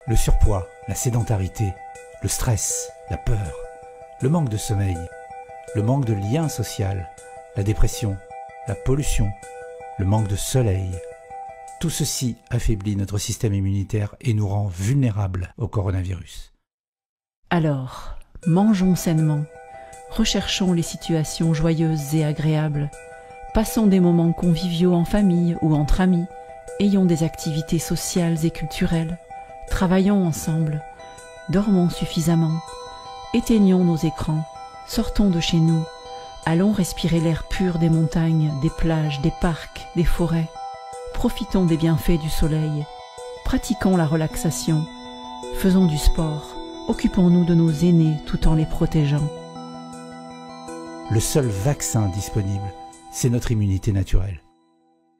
Le surpoids, la sédentarité, le stress, la peur, le manque de sommeil, le manque de lien social, la dépression, la pollution, le manque de soleil. Tout ceci affaiblit notre système immunitaire et nous rend vulnérables au coronavirus. Alors, mangeons sainement, recherchons les situations joyeuses et agréables, passons des moments conviviaux en famille ou entre amis, ayons des activités sociales et culturelles, travaillons ensemble, dormons suffisamment, éteignons nos écrans, sortons de chez nous, allons respirer l'air pur des montagnes, des plages, des parcs, des forêts, profitons des bienfaits du soleil, pratiquons la relaxation, faisons du sport, occupons-nous de nos aînés tout en les protégeant. Le seul vaccin disponible, c'est notre immunité naturelle.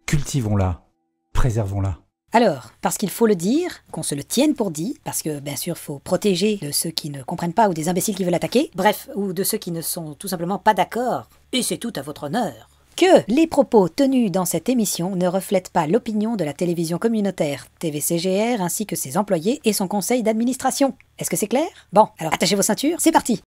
Cultivons-la, préservons-la. Alors, parce qu'il faut le dire, qu'on se le tienne pour dit, parce que bien sûr, faut protéger de ceux qui ne comprennent pas ou des imbéciles qui veulent attaquer, bref, ou de ceux qui ne sont tout simplement pas d'accord, et c'est tout à votre honneur, que les propos tenus dans cette émission ne reflètent pas l'opinion de la télévision communautaire TVCGR ainsi que ses employés et son conseil d'administration. Est-ce que c'est clair? Bon, alors attachez vos ceintures, c'est parti!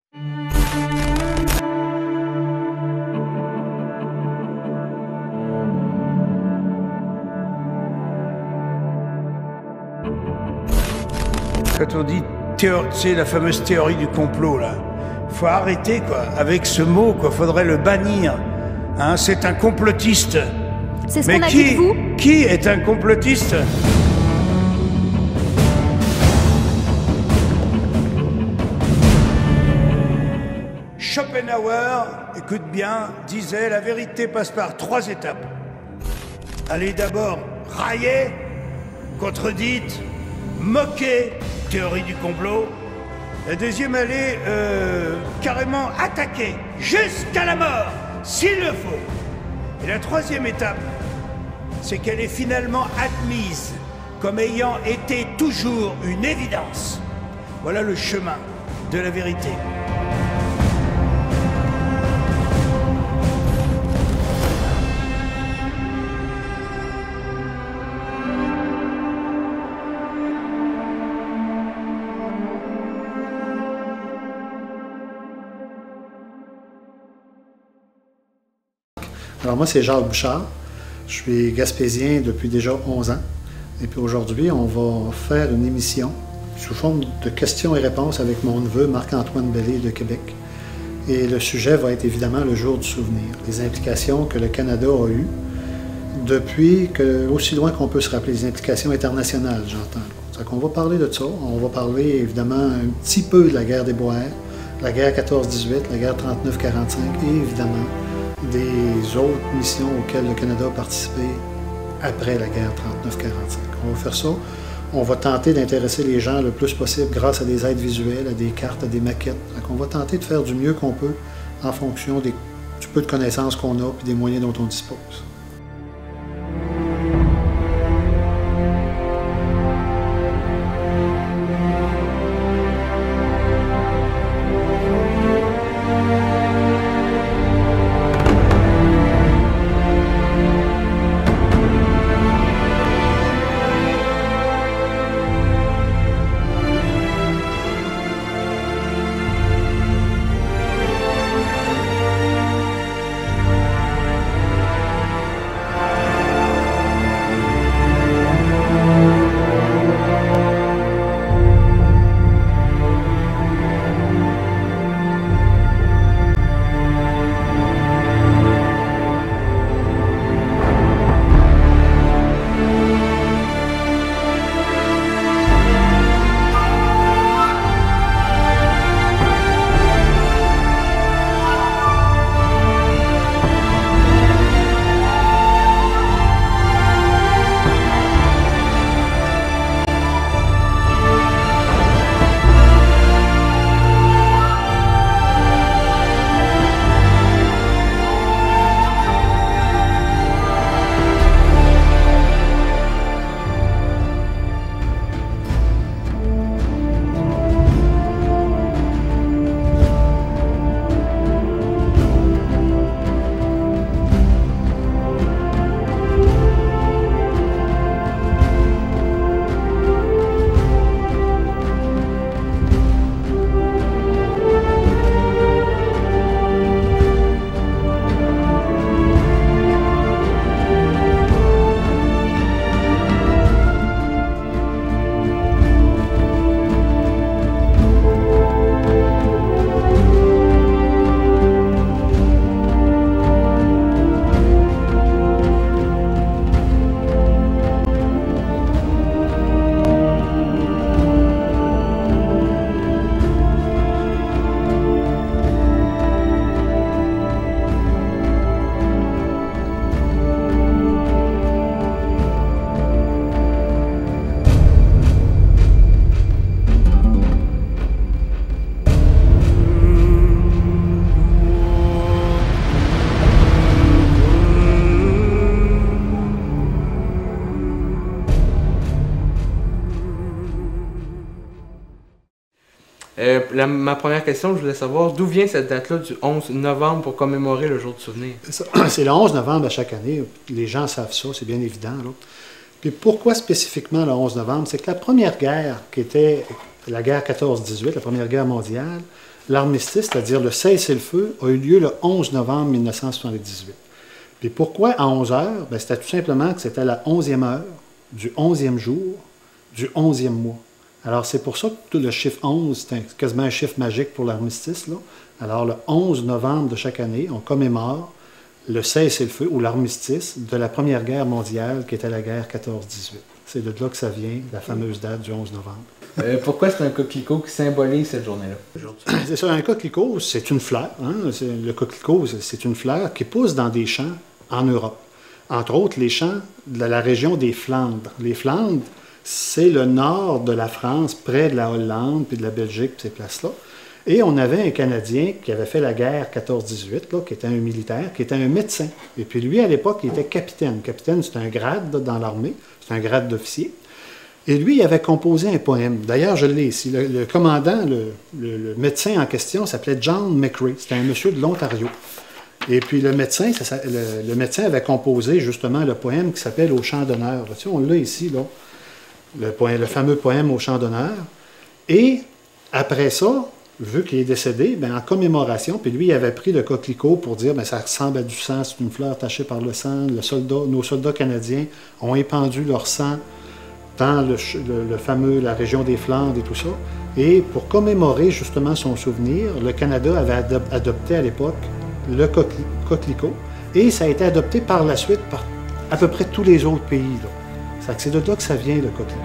Quand on dit c'est la fameuse théorie du complot, là, faut arrêter, quoi, avec ce mot, quoi, faudrait le bannir. Hein, c'est un complotiste. C'est ce qu'on a dit de vous. Qui est un complotiste? Schopenhauer, écoute bien, disait la vérité passe par 3 étapes. Allez d'abord railler, contredite, moquer, théorie du complot. La deuxième, elle est carrément attaquer, jusqu'à la mort, s'il le faut. Et la troisième étape, c'est qu'elle est finalement admise comme ayant été toujours une évidence. Voilà le chemin de la vérité. Alors moi, c'est Jacques Bouchard. Je suis gaspésien depuis déjà 11 ans. Et puis aujourd'hui, on va faire une émission sous forme de questions et réponses avec mon neveu Marc-Antoine Bellé de Québec. Et le sujet va être évidemment le jour du souvenir, les implications que le Canada a eues depuis aussi loin qu'on peut se rappeler, les implications internationales, j'entends. Donc on va parler de ça. On va parler évidemment un petit peu de la guerre des Boers, la guerre 14-18, la guerre 39-45 et évidemment des autres missions auxquelles le Canada a participé après la guerre 39-45. On va faire ça. On va tenter d'intéresser les gens le plus possible grâce à des aides visuelles, à des cartes, à des maquettes. Donc on va tenter de faire du mieux qu'on peut en fonction du peu de connaissances qu'on a et des moyens dont on dispose. Ma première question, je voulais savoir d'où vient cette date-là du 11 novembre pour commémorer le jour du souvenir? C'est le 11 novembre à chaque année. Les gens savent ça, c'est bien évident. Là. Puis pourquoi spécifiquement le 11 novembre? C'est que la première guerre, qui était la guerre 14-18, la première guerre mondiale, l'armistice, c'est-à-dire le cessez-le-feu, a eu lieu le 11 novembre 1978. Puis pourquoi à 11 heures? Ben, c'était tout simplement que c'était la 11e heure du 11e jour du 11e mois. Alors c'est pour ça que tout le chiffre 11, c'est quasiment un chiffre magique pour l'armistice. Là. Alors le 11 novembre de chaque année, on commémore le cessez-le-feu ou l'armistice de la Première Guerre mondiale qui était la guerre 14-18. C'est de là que ça vient, la fameuse date du 11 novembre. Pourquoi c'est un coquelicot qui symbolise cette journée-là? C'est ça, un coquelicot, c'est une fleur. Hein? Le coquelicot, c'est une fleur qui pousse dans des champs en Europe. Entre autres, les champs de la région des Flandres. Les Flandres, c'est le nord de la France, près de la Hollande, puis de la Belgique, puis ces places-là. Et on avait un Canadien qui avait fait la guerre 14-18, là, qui était un militaire, qui était un médecin. Et puis lui, à l'époque, il était capitaine. Capitaine, c'est un grade là, dans l'armée, c'est un grade d'officier. Et lui, il avait composé un poème. D'ailleurs, je l'ai ici. Le commandant, le médecin en question s'appelait John McCrae. C'était un monsieur de l'Ontario. Et puis le médecin avait composé justement le poème qui s'appelle « Au champ d'honneur ». Tu sais, on l'a ici, là, le fameux poème « Au champ d'honneur ». Et après ça, vu qu'il est décédé, bien, en commémoration, puis lui, il avait pris le coquelicot pour dire bien, ça ressemble à du sang, c'est une fleur tachée par le sang. Nos soldats canadiens ont épandu leur sang dans la région des Flandres et tout ça. Et pour commémorer justement son souvenir, le Canada avait adopté à l'époque le coquelicot, et ça a été adopté par la suite par à peu près tous les autres pays. C'est de là que ça vient, le coquelicot.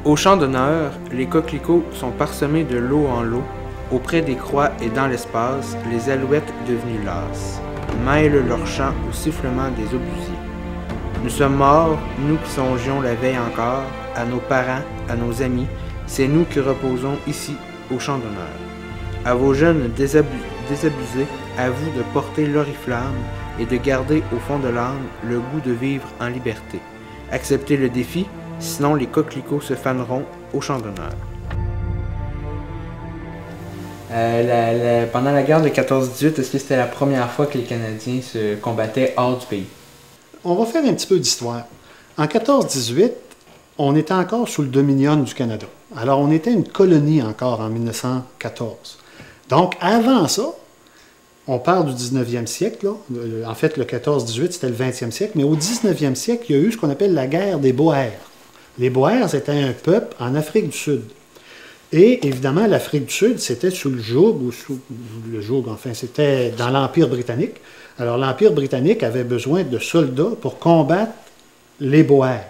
Au champ d'honneur, les coquelicots sont parsemés de lot en lot. Auprès des croix et dans l'espace, les alouettes devenues lasses mêlent leur chant au sifflement des obusiers. Nous sommes morts, nous qui songions la veille encore, à nos parents, à nos amis, c'est nous qui reposons ici, au champ d'honneur. À vos jeunes désabusés, à vous de porter l'oriflamme et de garder au fond de l'âme le goût de vivre en liberté. Acceptez le défi, sinon les coquelicots se faneront au champ d'honneur. Pendant la guerre de 14-18, est-ce que c'était la première fois que les Canadiens se combattaient hors du pays? On va faire un petit peu d'histoire. En 14-18, on était encore sous le dominion du Canada. Alors, on était une colonie encore en 1914. Donc, avant ça, on parle du 19e siècle. Là. En fait, le 14-18, c'était le 20e siècle. Mais au 19e siècle, il y a eu ce qu'on appelle la guerre des Boers. Les Boers étaient un peuple en Afrique du Sud. Et évidemment, l'Afrique du Sud, c'était sous le joug, c'était dans l'Empire britannique. Alors, l'Empire britannique avait besoin de soldats pour combattre les Boers.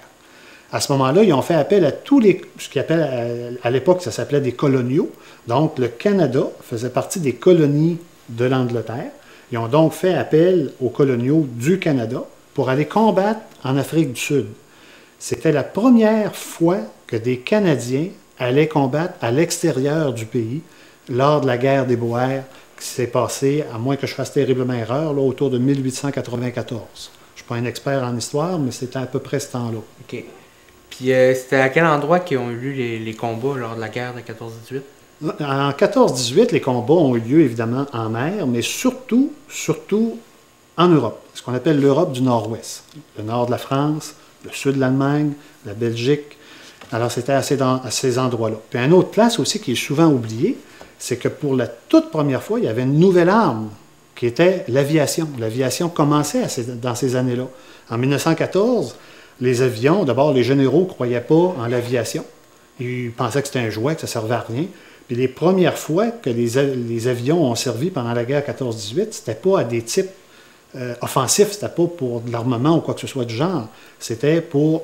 À ce moment-là, ils ont fait appel à tous ce qu'ils appellent, à l'époque, ça s'appelait des coloniaux. Donc, le Canada faisait partie des colonies de l'Angleterre. Ils ont donc fait appel aux coloniaux du Canada pour aller combattre en Afrique du Sud. C'était la première fois que des Canadiens allaient combattre à l'extérieur du pays lors de la guerre des Boers qui s'est passée, à moins que je fasse terriblement erreur, là, autour de 1894. Je ne suis pas un expert en histoire, mais c'était à peu près ce temps-là. OK. Puis c'était à quel endroit qu'ils ont eu lieu les combats lors de la guerre de 14-18? En 14-18, les combats ont eu lieu évidemment en mer, mais surtout en Europe, ce qu'on appelle l'Europe du Nord-Ouest. Le nord de la France, le sud de l'Allemagne, la Belgique. Alors c'était à ces endroits-là. Puis une autre place aussi qui est souvent oubliée, c'est que pour la toute première fois, il y avait une nouvelle arme qui était l'aviation. L'aviation commençait dans ces années-là. En 1914, les avions, d'abord, les généraux ne croyaient pas en l'aviation. Ils pensaient que c'était un jouet, que ça ne servait à rien. Puis les premières fois que les avions ont servi pendant la guerre 14-18, c'était pas à des types offensifs, c'était pas pour de l'armement ou quoi que ce soit du genre. C'était pour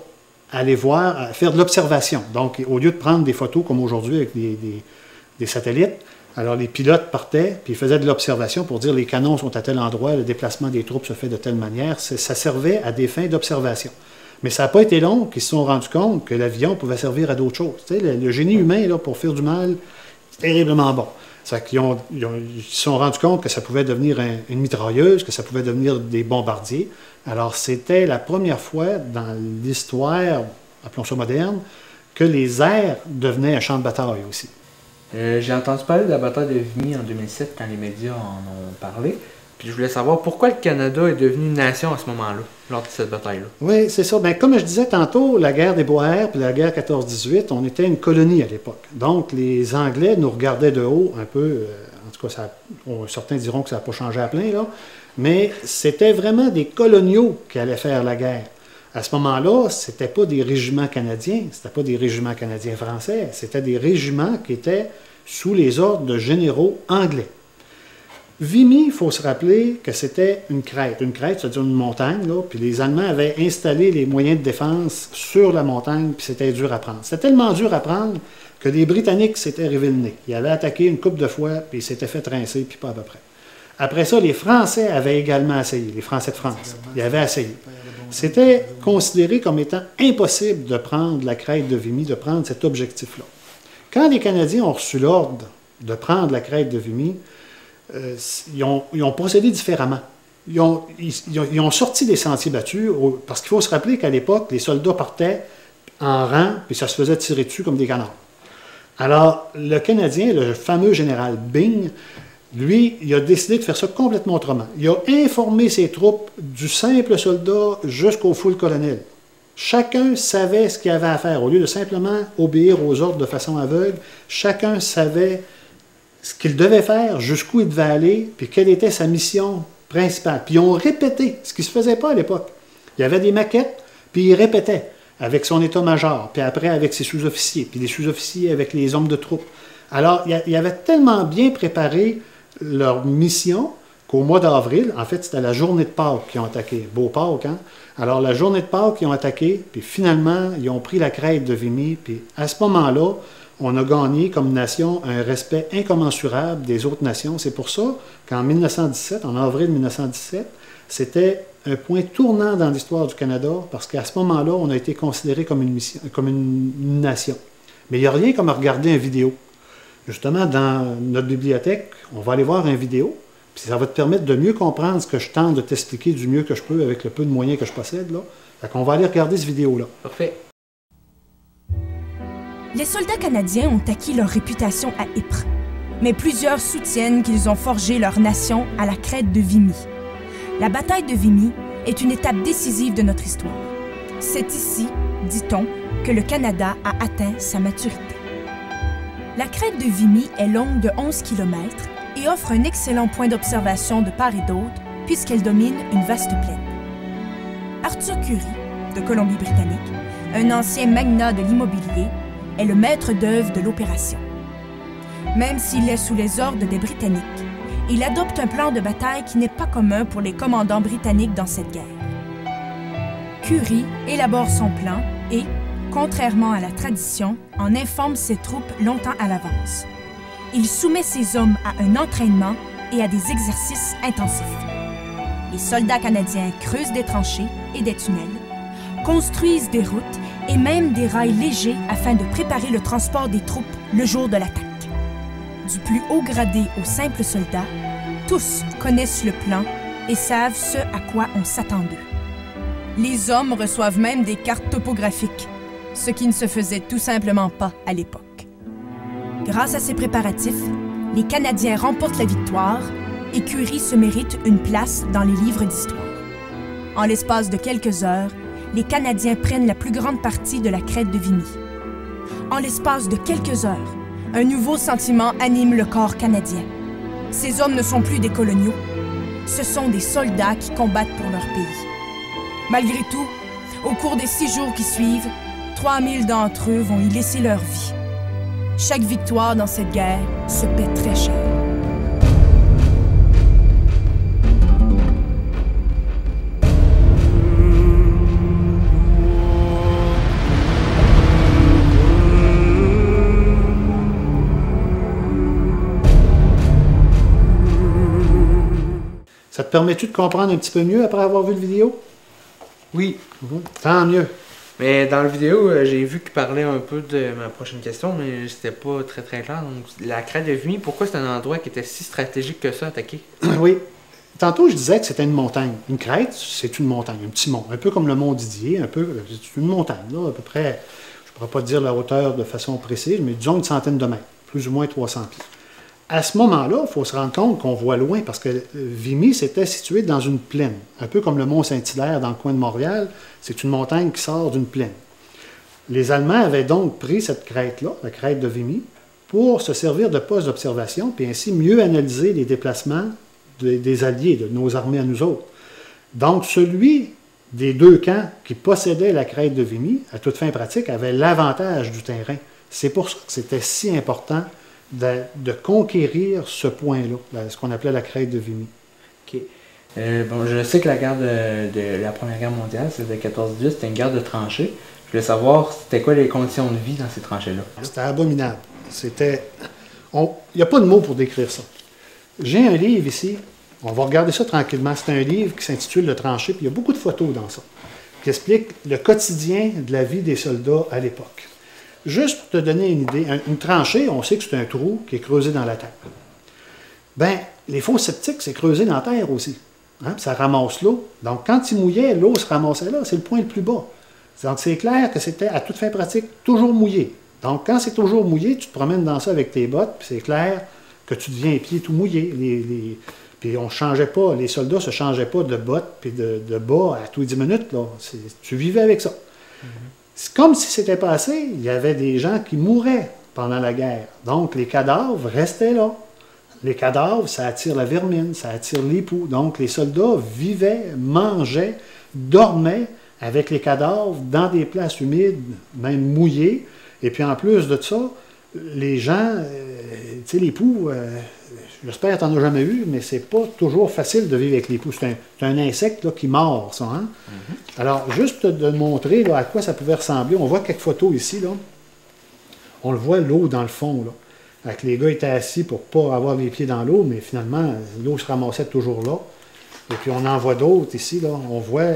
aller voir, faire de l'observation. Donc, au lieu de prendre des photos comme aujourd'hui avec des satellites, alors les pilotes partaient, puis ils faisaient de l'observation pour dire les canons sont à tel endroit, le déplacement des troupes se fait de telle manière. Ça servait à des fins d'observation. Mais ça n'a pas été long qu'ils se sont rendus compte que l'avion pouvait servir à d'autres choses. Tu sais, le génie humain, là, pour faire du mal, c'est terriblement bon. Ils se sont rendus compte que ça pouvait devenir une mitrailleuse, que ça pouvait devenir des bombardiers. Alors, c'était la première fois dans l'histoire, appelons ça moderne, que les airs devenaient un champ de bataille aussi. J'ai entendu parler de la bataille de Vimy en 2007 quand les médias en ont parlé. Puis je voulais savoir pourquoi le Canada est devenu une nation à ce moment-là, lors de cette bataille-là. Oui, c'est ça. Bien, comme je disais tantôt, la guerre des Boers puis la guerre 14-18, on était une colonie à l'époque. Donc, les Anglais nous regardaient de haut un peu. En tout cas, certains diront que ça n'a pas changé à plein, là. Mais c'était vraiment des coloniaux qui allaient faire la guerre. À ce moment-là, ce n'était pas des régiments canadiens, ce n'était pas des régiments canadiens français, c'était des régiments qui étaient sous les ordres de généraux anglais. Vimy, il faut se rappeler que c'était une crête. Une crête, c'est-à-dire une montagne, là, puis les Allemands avaient installé les moyens de défense sur la montagne, puis c'était dur à prendre. C'était tellement dur à prendre que les Britanniques s'étaient révélés le nez. Ils avaient attaqué une couple de fois, puis ils s'étaient fait rincer, puis pas à peu près. Après ça, les Français avaient également essayé, les Français de France. Ils avaient essayé. C'était considéré comme étant impossible de prendre la crête de Vimy, de prendre cet objectif-là. Quand les Canadiens ont reçu l'ordre de prendre la crête de Vimy, ils ont procédé différemment. Ils ont sorti des sentiers battus, parce qu'il faut se rappeler qu'à l'époque, les soldats partaient en rang, puis ça se faisait tirer dessus comme des canards. Alors, le Canadien, le fameux général Byng, lui, il a décidé de faire ça complètement autrement. Il a informé ses troupes du simple soldat jusqu'au full colonel. Chacun savait ce qu'il avait à faire. Au lieu de simplement obéir aux ordres de façon aveugle, chacun savait ce qu'il devait faire, jusqu'où il devait aller, puis quelle était sa mission principale. Puis ils ont répété, ce qui ne se faisait pas à l'époque. Il y avait des maquettes, puis ils répétaient avec son état-major, puis après avec ses sous-officiers, puis les sous-officiers avec les hommes de troupe. Alors, ils avaient tellement bien préparé leur mission qu'au mois d'avril, en fait, c'était la journée de Pâques qu'ils ont attaqué. Beau Pâques, hein? Alors, la journée de Pâques, ils ont attaqué, puis finalement, ils ont pris la crête de Vimy, puis à ce moment-là, on a gagné comme nation un respect incommensurable des autres nations. C'est pour ça qu'en 1917, en avril 1917, c'était un point tournant dans l'histoire du Canada, parce qu'à ce moment-là, on a été considéré comme une nation. Mais il n'y a rien comme regarder une vidéo. Justement, dans notre bibliothèque, on va aller voir une vidéo, puis ça va te permettre de mieux comprendre ce que je tente de t'expliquer du mieux que je peux avec le peu de moyens que je possède, là. Fait qu'on va aller regarder cette vidéo-là. Parfait. Les soldats canadiens ont acquis leur réputation à Ypres, mais plusieurs soutiennent qu'ils ont forgé leur nation à la crête de Vimy. La bataille de Vimy est une étape décisive de notre histoire. C'est ici, dit-on, que le Canada a atteint sa maturité. La crête de Vimy est longue de 11 km et offre un excellent point d'observation de part et d'autre puisqu'elle domine une vaste plaine. Arthur Currie, de Colombie-Britannique, un ancien magnat de l'immobilier, est le maître d'œuvre de l'opération. Même s'il est sous les ordres des Britanniques, il adopte un plan de bataille qui n'est pas commun pour les commandants britanniques dans cette guerre. Currie élabore son plan et, contrairement à la tradition, en informe ses troupes longtemps à l'avance. Il soumet ses hommes à un entraînement et à des exercices intensifs. Les soldats canadiens creusent des tranchées et des tunnels, construisent des routes et même des rails légers afin de préparer le transport des troupes le jour de l'attaque. Du plus haut gradé aux simples soldats, tous connaissent le plan et savent ce à quoi on s'attend d'eux. Les hommes reçoivent même des cartes topographiques, ce qui ne se faisait tout simplement pas à l'époque. Grâce à ces préparatifs, les Canadiens remportent la victoire et Currie se mérite une place dans les livres d'histoire. En l'espace de quelques heures, les Canadiens prennent la plus grande partie de la crête de Vimy. En l'espace de quelques heures, un nouveau sentiment anime le corps canadien. Ces hommes ne sont plus des coloniaux, ce sont des soldats qui combattent pour leur pays. Malgré tout, au cours des 6 jours qui suivent, 3000 d'entre eux vont y laisser leur vie. Chaque victoire dans cette guerre se paie très cher. Ça te permet-tu de comprendre un petit peu mieux après avoir vu la vidéo? Oui. Tant mieux. Mais dans la vidéo, j'ai vu qu'il parlait un peu de ma prochaine question, mais c'était pas très clair. Donc, la crête de Vimy, pourquoi c'est un endroit qui était si stratégique que ça à attaquer? Oui. Tantôt, je disais que c'était une montagne. Une crête, c'est une montagne, un petit mont. Un peu comme le mont Didier, c'est une montagne, là, à peu près, je ne pourrais pas dire la hauteur de façon précise, mais disons une centaine de mètres, plus ou moins 300 pieds. À ce moment-là, il faut se rendre compte qu'on voit loin, parce que Vimy s'était situé dans une plaine, un peu comme le mont Saint-Hilaire dans le coin de Montréal, c'est une montagne qui sort d'une plaine. Les Allemands avaient donc pris cette crête-là, la crête de Vimy, pour se servir de poste d'observation, puis ainsi mieux analyser les déplacements des Alliés, de nos armées à nous autres. Donc, celui des deux camps qui possédait la crête de Vimy, à toute fin pratique, avait l'avantage du terrain. C'est pour ça que c'était si important de conquérir ce point-là, ce qu'on appelait la crête de Vimy. OK. Bon, je sais que la guerre de la Première Guerre mondiale, c'était 14-18, c'était une guerre de tranchées. Je voulais savoir, c'était quoi les conditions de vie dans ces tranchées-là? C'était abominable. C'était... Il n'y a pas de mots pour décrire ça. J'ai un livre ici, on va regarder ça tranquillement. C'est un livre qui s'intitule « Le tranché », puis il y a beaucoup de photos dans ça, qui explique le quotidien de la vie des soldats à l'époque. Juste pour te donner une idée, une tranchée, on sait que c'est un trou qui est creusé dans la terre. Bien, les fosses septiques, c'est creusé dans la terre aussi. Hein, puis ça ramasse l'eau. Donc, quand il mouillait, l'eau se ramassait là. C'est le point le plus bas. Donc, c'est clair que c'était, à toute fin pratique, toujours mouillé. Donc, quand c'est toujours mouillé, tu te promènes dans ça avec tes bottes, puis c'est clair que tu deviens les pieds tout mouillés. Puis on changeait pas, les soldats ne se changeaient pas de bottes puis de bas à tous les 10 minutes. Là. Tu vivais avec ça. C'est comme si c'était passé, il y avait des gens qui mouraient pendant la guerre. Donc, les cadavres restaient là. Les cadavres, ça attire la vermine, ça attire les poux. Donc, les soldats vivaient, mangeaient, dormaient avec les cadavres dans des places humides, même mouillées. Et puis, en plus de ça, les gens, tu sais, les poux, j'espère que tu n'en as jamais eu, mais c'est pas toujours facile de vivre avec les poux. C'est un insecte là, qui mord, ça. Hein? Alors, juste de montrer là, à quoi ça pouvait ressembler, on voit quelques photos ici. Là. On le voit, l'eau dans le fond. Là. Avec les gars étaient assis pour ne pas avoir les pieds dans l'eau, mais finalement, l'eau se ramassait toujours là. Et puis, on en voit d'autres ici. Là. On voit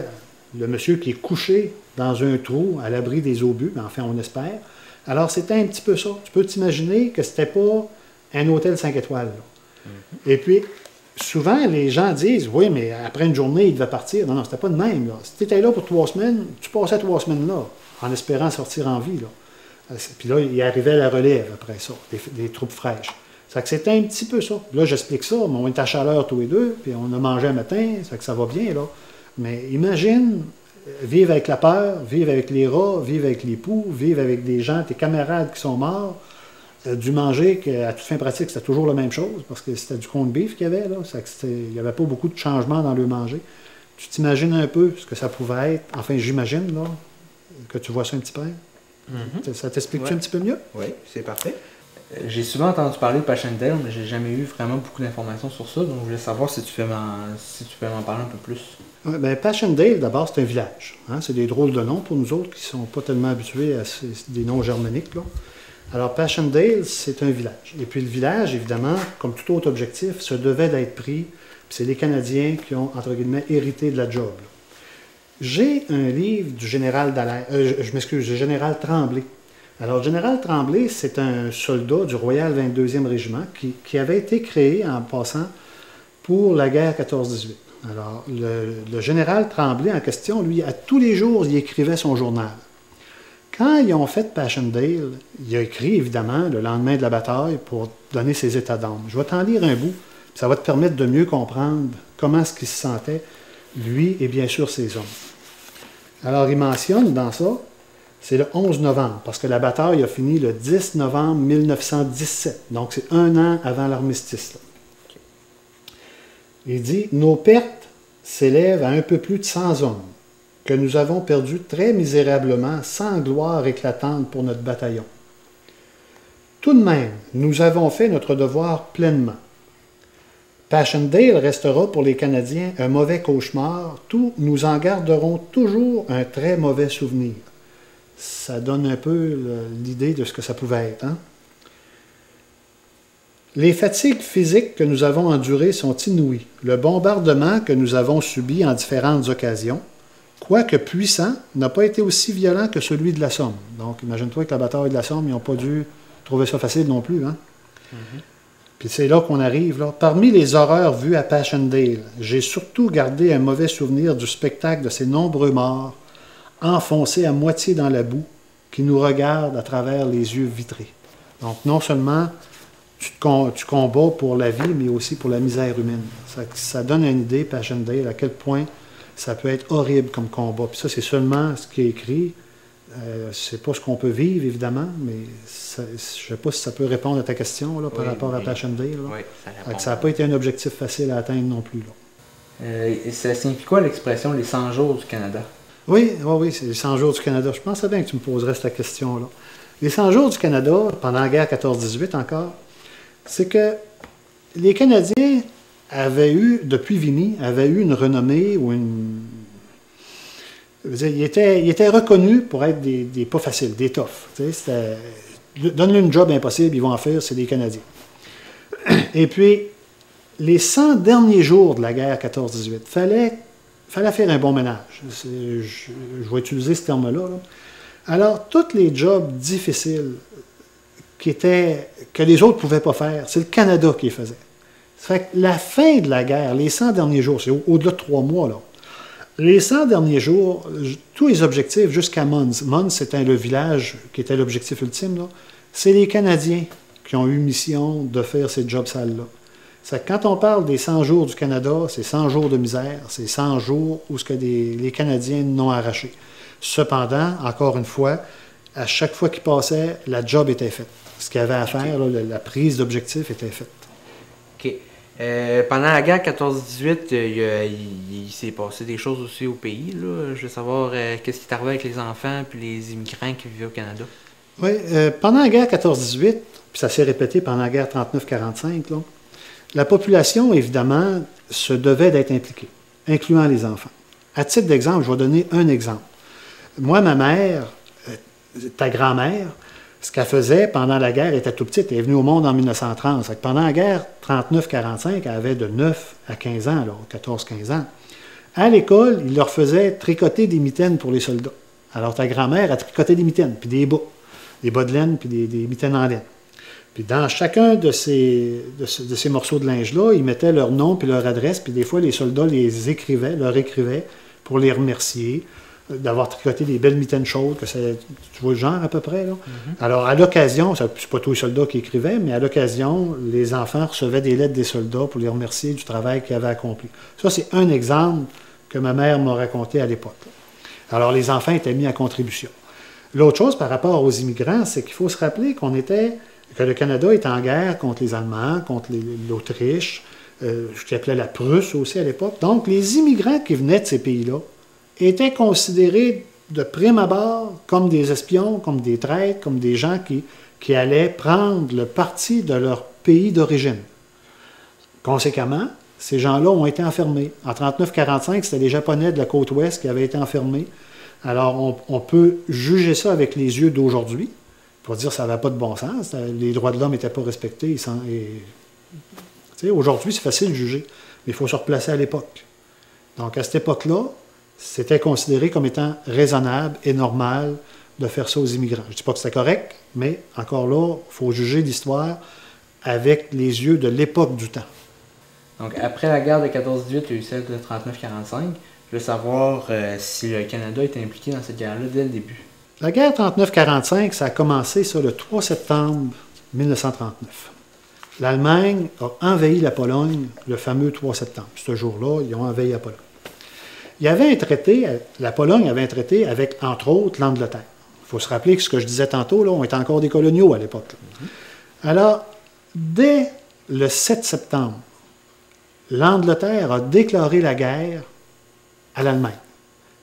le monsieur qui est couché dans un trou à l'abri des obus, enfin, on espère. Alors, c'était un petit peu ça. Tu peux t'imaginer que c'était pas un hôtel 5 étoiles. Là. Et puis, souvent, les gens disent, oui, mais après une journée, il devait partir. Non, non, c'était pas de même. Là. Si tu étais là pour 3 semaines, tu passais 3 semaines là, en espérant sortir en vie. Là. Puis là, il arrivait la relève après ça, des troupes fraîches. Ça fait que c'était un petit peu ça. Là, j'explique ça, mais on est à chaleur tous les deux, puis on a mangé un matin, ça fait que ça va bien, là. Mais imagine vivre avec la peur, vivre avec les rats, vivre avec les poux, vivre avec des gens, tes camarades qui sont morts, dû manger qu'à toute fin pratique, c'était toujours la même chose, parce que c'était du corned beef qu'il y avait, là. Il n'y avait pas beaucoup de changements dans le manger. Tu t'imagines un peu ce que ça pouvait être. Enfin, j'imagine, là, que tu vois ça un petit peu. Ça t'explique-tu un petit peu mieux? Oui, c'est parfait. J'ai souvent entendu parler de Passchendaele, mais j'ai jamais eu vraiment beaucoup d'informations sur ça, donc je voulais savoir si tu peux m'en parler un peu plus. Ouais, bien, Passchendaele, d'abord, c'est un village. Hein? C'est des drôles de noms pour nous autres qui ne sont pas tellement habitués à des noms germaniques, là. Alors, Passchendaele, c'est un village. Et puis le village, évidemment, comme tout autre objectif, se devait d'être pris. Puis c'est les Canadiens qui ont, entre guillemets, hérité de la job. J'ai un livre du général Dallaire, du général Tremblay. Alors, le général Tremblay, c'est un soldat du Royal 22e Régiment qui avait été créé, en passant, pour la guerre 14-18. Alors, le général Tremblay, en question, lui, à tous les jours, il écrivait son journal. Quand ils ont fait Passchendaele, il a écrit, évidemment, le lendemain de la bataille pour donner ses états d'âme. Je vais t'en lire un bout, puis ça va te permettre de mieux comprendre comment est-ce qu'il se sentait, lui et bien sûr ses hommes. Alors, il mentionne dans ça, c'est le 11 novembre, parce que la bataille a fini le 10 novembre 1917. Donc, c'est 1 an avant l'armistice. Okay. Il dit « Nos pertes s'élèvent à un peu plus de 100 hommes, que nous avons perdu très misérablement, sans gloire éclatante pour notre bataillon. Tout de même, nous avons fait notre devoir pleinement. Passchendaele restera pour les Canadiens un mauvais cauchemar, nous en garderons toujours un très mauvais souvenir. » Ça donne un peu l'idée de ce que ça pouvait être. Hein? Les fatigues physiques que nous avons endurées sont inouïes. Le bombardement que nous avons subi en différentes occasions, quoique puissant, n'a pas été aussi violent que celui de la Somme. Donc, imagine-toi que la bataille de la Somme, ils n'ont pas dû trouver ça facile non plus. Hein? Puis c'est là qu'on arrive. Là. Parmi les horreurs vues à Passchendaele, j'ai surtout gardé un mauvais souvenir du spectacle de ces nombreux morts, enfoncés à moitié dans la boue, qui nous regarde à travers les yeux vitrés. Donc, non seulement tu combats pour la vie, mais aussi pour la misère humaine. Ça donne une idée, Passchendaele, à quel point ça peut être horrible comme combat. Puis ça, c'est seulement ce qui est écrit. C'est pas ce qu'on peut vivre, évidemment, mais je ne sais pas si ça peut répondre à ta question là, par rapport à Passchendaele. Oui, ça n'a pas été un objectif facile à atteindre non plus. Et ça signifie quoi l'expression « les 100 jours du Canada » ? Oui, c'est les 100 jours du Canada. Je pensais bien que tu me poserais cette question-là. Les 100 jours du Canada, pendant la guerre 14-18 encore, c'est que les Canadiens avaient eu, depuis Vimy, une renommée ou une... Ils étaient reconnus pour être des pas faciles, des toughs. Donne-lui une job impossible, ils vont en faire, c'est des Canadiens. Et puis, les 100 derniers jours de la guerre 14-18, fallait faire un bon ménage. Je vais utiliser ce terme-là. Là. Alors, tous les jobs difficiles que les autres ne pouvaient pas faire, c'est le Canada qui les faisait. Ça fait que la fin de la guerre, les 100 derniers jours, c'est au-delà de 3 mois, là. Les 100 derniers jours, tous les objectifs jusqu'à Mons. Mons, c'était le village qui était l'objectif ultime, là. C'est les Canadiens qui ont eu mission de faire ces jobs sales-là. C'est que quand on parle des 100 jours du Canada, c'est 100 jours de misère, c'est 100 jours où les Canadiens n'ont arraché. Cependant, encore une fois, à chaque fois qu'ils passaient, la job était faite. Ce qu'il y avait à faire, là, la prise d'objectif était faite. OK. Pendant la guerre 14-18, il s'est passé des choses aussi au pays. Là. Je veux savoir qu'est-ce qui est arrivé avec les enfants et les immigrants qui vivaient au Canada. Oui, pendant la guerre 14-18, puis ça s'est répété pendant la guerre 39-45, là, la population, évidemment, se devait d'être impliquée, incluant les enfants. À titre d'exemple, je vais donner un exemple. Moi, ma mère, ta grand-mère, ce qu'elle faisait pendant la guerre, elle était tout petite. Elle est venue au monde en 1930. Pendant la guerre 39-45, elle avait de 9 à 15 ans, 14-15 ans. À l'école, il leur faisait tricoter des mitaines pour les soldats. Alors, ta grand-mère a tricoté des mitaines, puis des bas de laine, puis des mitaines en laine. Puis dans chacun de ces morceaux de linge-là, ils mettaient leur nom puis leur adresse, puis des fois, les soldats leur écrivaient pour les remercier d'avoir tricoté des belles mitaines chaudes, tu vois le genre à peu près, là. Mm-hmm. Alors, à l'occasion, c'est pas tous les soldats qui écrivaient, mais à l'occasion, les enfants recevaient des lettres des soldats pour les remercier du travail qu'ils avaient accompli. Ça, c'est un exemple que ma mère m'a raconté à l'époque. Alors, les enfants étaient mis à contribution. L'autre chose par rapport aux immigrants, c'est qu'il faut se rappeler que le Canada est en guerre contre les Allemands, contre l'Autriche, ce qu'on appelait la Prusse aussi à l'époque. Donc, les immigrants qui venaient de ces pays-là étaient considérés de prime abord comme des espions, comme des traîtres, comme des gens qui allaient prendre le parti de leur pays d'origine. Conséquemment, ces gens-là ont été enfermés. En 1939-1945, c'était les Japonais de la côte ouest qui avaient été enfermés. Alors, on peut juger ça avec les yeux d'aujourd'hui, pour dire que ça n'avait pas de bon sens, les droits de l'homme n'étaient pas respectés. Aujourd'hui, c'est facile de juger, mais il faut se replacer à l'époque. Donc, à cette époque-là, c'était considéré comme étant raisonnable et normal de faire ça aux immigrants. Je ne dis pas que c'était correct, mais encore là, il faut juger l'histoire avec les yeux de l'époque du temps. Donc, après la guerre de 14-18, il y a eu celle de 39-45. Je veux savoir si le Canada était impliqué dans cette guerre-là dès le début. La guerre 39-45, ça a commencé le 3 septembre 1939. L'Allemagne a envahi la Pologne le fameux 3 septembre. Ce jour-là, ils ont envahi la Pologne. Il y avait un traité, la Pologne avait un traité avec, entre autres, l'Angleterre. Il faut se rappeler que ce que je disais tantôt, là, on était encore des coloniaux à l'époque. Alors, dès le 7 septembre, l'Angleterre a déclaré la guerre à l'Allemagne.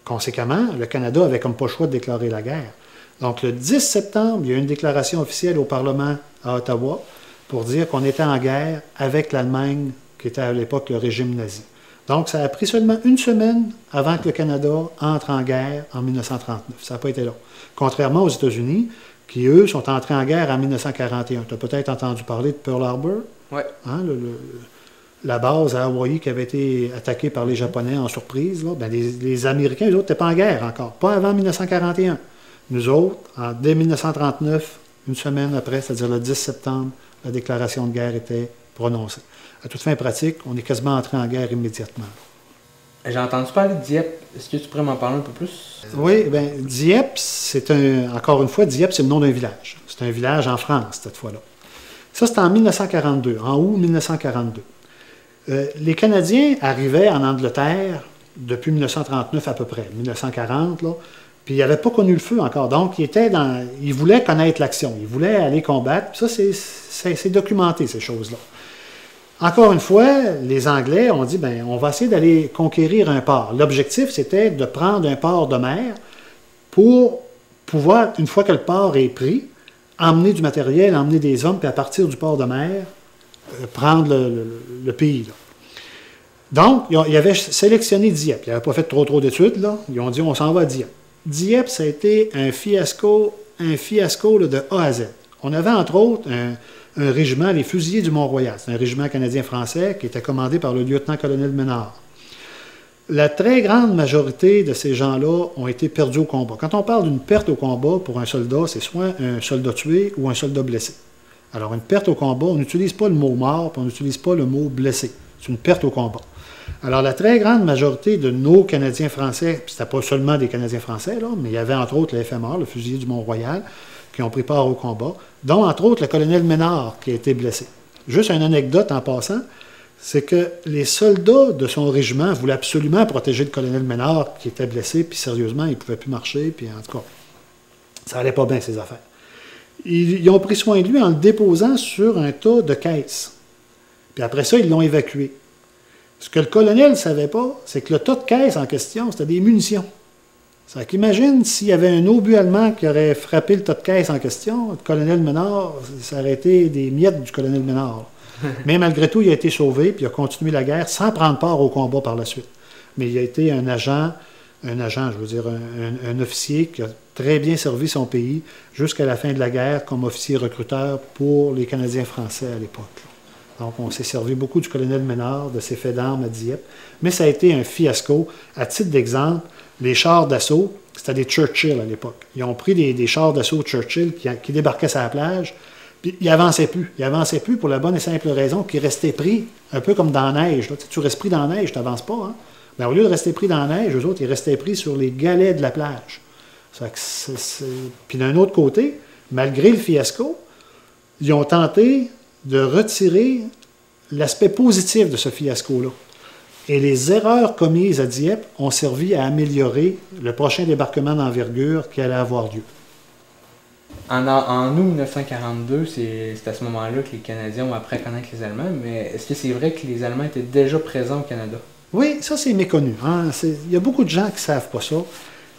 Conséquemment, le Canada avait comme pas le choix de déclarer la guerre. Donc, le 10 septembre, il y a eu une déclaration officielle au Parlement à Ottawa pour dire qu'on était en guerre avec l'Allemagne, qui était à l'époque le régime nazi. Donc, ça a pris seulement une semaine avant que le Canada entre en guerre en 1939. Ça n'a pas été long. Contrairement aux États-Unis, qui, eux, sont entrés en guerre en 1941. Tu as peut-être entendu parler de Pearl Harbor? Oui. Hein, la base à Hawaï qui avait été attaquée par les Japonais en surprise. Là. Ben, les Américains, eux autres, n'étaient pas en guerre encore. Pas avant 1941. Nous autres, dès 1939, une semaine après, c'est-à-dire le 10 septembre, la déclaration de guerre était prononcée. À toute fin pratique, on est quasiment entré en guerre immédiatement. J'ai entendu parler de Dieppe. Est-ce que tu pourrais m'en parler un peu plus? Oui, bien, Dieppe, encore une fois, Dieppe, c'est le nom d'un village. C'est un village en France, cette fois-là. Ça, c'était en 1942, en août 1942. Les Canadiens arrivaient en Angleterre depuis 1939 à peu près, 1940, là, puis ils n'avaient pas connu le feu encore. Donc, ils voulaient connaître l'action, ils voulaient aller combattre. Ça, c'est documenté, ces choses-là. Encore une fois, les Anglais ont dit, bien, on va essayer d'aller conquérir un port. L'objectif, c'était de prendre un port de mer pour pouvoir, une fois que le port est pris, emmener du matériel, emmener des hommes, puis à partir du port de mer, prendre le pays. Là. Donc, ils avaient sélectionné Dieppe. Ils n'avaient pas fait trop d'études. Là. Ils ont dit, on s'en va à Dieppe. Dieppe, ça a été un fiasco là, de A à Z. On avait, entre autres, un régiment, les Fusiliers du Mont-Royal. C'est un régiment canadien-français qui était commandé par le lieutenant-colonel Ménard. La très grande majorité de ces gens-là ont été perdus au combat. Quand on parle d'une perte au combat pour un soldat, c'est soit un soldat tué ou un soldat blessé. Alors, une perte au combat, on n'utilise pas le mot mort, puis on n'utilise pas le mot blessé. C'est une perte au combat. Alors, la très grande majorité de nos Canadiens français, puis c'était pas seulement des Canadiens français, là, mais il y avait entre autres le FMR, le Fusilier du Mont-Royal, qui ont pris part au combat, dont entre autres le colonel Ménard qui a été blessé. Juste une anecdote en passant, c'est que les soldats de son régiment voulaient absolument protéger le colonel Ménard qui était blessé, puis sérieusement, il ne pouvait plus marcher, puis en tout cas, ça n'allait pas bien ses affaires. Ils ont pris soin de lui en le déposant sur un tas de caisses. Puis après ça, ils l'ont évacué. Ce que le colonel ne savait pas, c'est que le tas de caisses en question, c'était des munitions. Ça qu'imagine s'il y avait un obus allemand qui aurait frappé le tas de caisses en question, le colonel Ménard, ça aurait été des miettes du colonel Ménard. Mais malgré tout, il a été sauvé, puis il a continué la guerre sans prendre part au combat par la suite. Mais il a été un agent, je veux dire, un officier qui a très bien servi son pays jusqu'à la fin de la guerre comme officier recruteur pour les Canadiens français à l'époque. Donc, on s'est servi beaucoup du colonel Ménard, de ses faits d'armes à Dieppe. Mais ça a été un fiasco. À titre d'exemple, les chars d'assaut, c'était des Churchill à l'époque. Ils ont pris des chars d'assaut Churchill qui débarquaient sur la plage, puis ils n'avançaient plus. Ils n'avançaient plus pour la bonne et simple raison qu'ils restaient pris, un peu comme dans la neige. Là. Tu restes pris dans la neige, tu n'avances pas. Hein? Mais au lieu de rester pris dans la neige, eux autres, ils restaient pris sur les galets de la plage. Puis d'un autre côté, malgré le fiasco, ils ont tenté de retirer l'aspect positif de ce fiasco-là. Et les erreurs commises à Dieppe ont servi à améliorer le prochain débarquement d'envergure qui allait avoir lieu. En août 1942, c'est à ce moment-là que les Canadiens ont appris à connaître les Allemands, mais est-ce que c'est vrai que les Allemands étaient déjà présents au Canada? Oui, ça c'est méconnu. Hein? Il y a beaucoup de gens qui ne savent pas ça.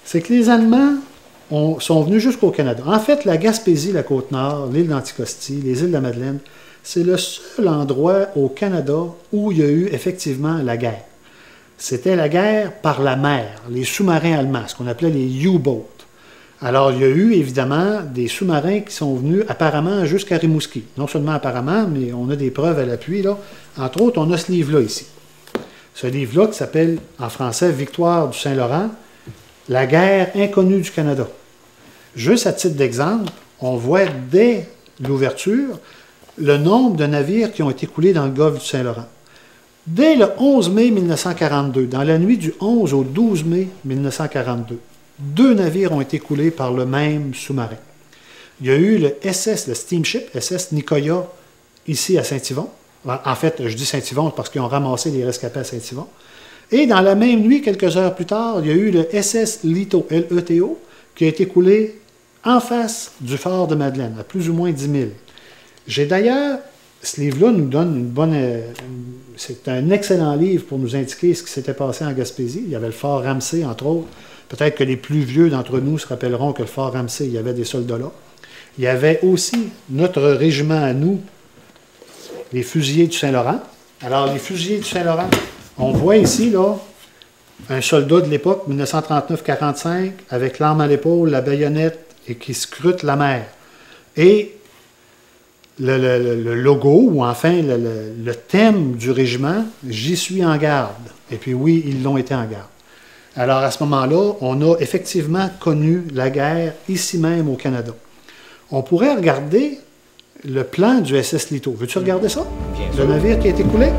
C'est que les Allemands sont venus jusqu'au Canada. En fait, la Gaspésie, la Côte-Nord, l'île d'Anticosti, les îles de la Madeleine, c'est le seul endroit au Canada où il y a eu effectivement la guerre. C'était la guerre par la mer, les sous-marins allemands, ce qu'on appelait les U-boats. Alors, il y a eu évidemment des sous-marins qui sont venus apparemment jusqu'à Rimouski. Non seulement apparemment, mais on a des preuves à l'appui. Là. Entre autres, on a ce livre-là ici. Ce livre-là qui s'appelle en français « Victoire du Saint-Laurent, la guerre inconnue du Canada ». Juste à titre d'exemple, on voit dès l'ouverture le nombre de navires qui ont été coulés dans le golfe du Saint-Laurent. Dès le 11 mai 1942, dans la nuit du 11 au 12 mai 1942, 2 navires ont été coulés par le même sous-marin. Il y a eu le SS, le steamship, SS Nicoya, ici à Saint-Yvon. En fait, je dis Saint-Yvon parce qu'ils ont ramassé les rescapés à Saint-Yvon. Et dans la même nuit, quelques heures plus tard, il y a eu le SS Leto, L-E-T-O, qui a été coulé en face du fort de Madeleine, à plus ou moins 10 000. J'ai d'ailleurs, ce livre-là nous donne une bonne... c'est un excellent livre pour nous indiquer ce qui s'était passé en Gaspésie. Il y avait le fort Ramsay, entre autres. Peut-être que les plus vieux d'entre nous se rappelleront que le fort Ramsay, il y avait des soldats là. Il y avait aussi notre régiment à nous, les Fusiliers du Saint-Laurent. Alors, les Fusiliers du Saint-Laurent, on voit ici, là, un soldat de l'époque, 1939-45, avec l'arme à l'épaule, la baïonnette, et qui scrute la mer. Et le logo, ou enfin le thème du régiment, « J'y suis en garde ». Et puis oui, ils l'ont été en garde. Alors à ce moment-là, on a effectivement connu la guerre ici même au Canada. On pourrait regarder le plan du SS Leto. Veux-tu regarder ça? Bien le sûr. Navire qui a été coulé?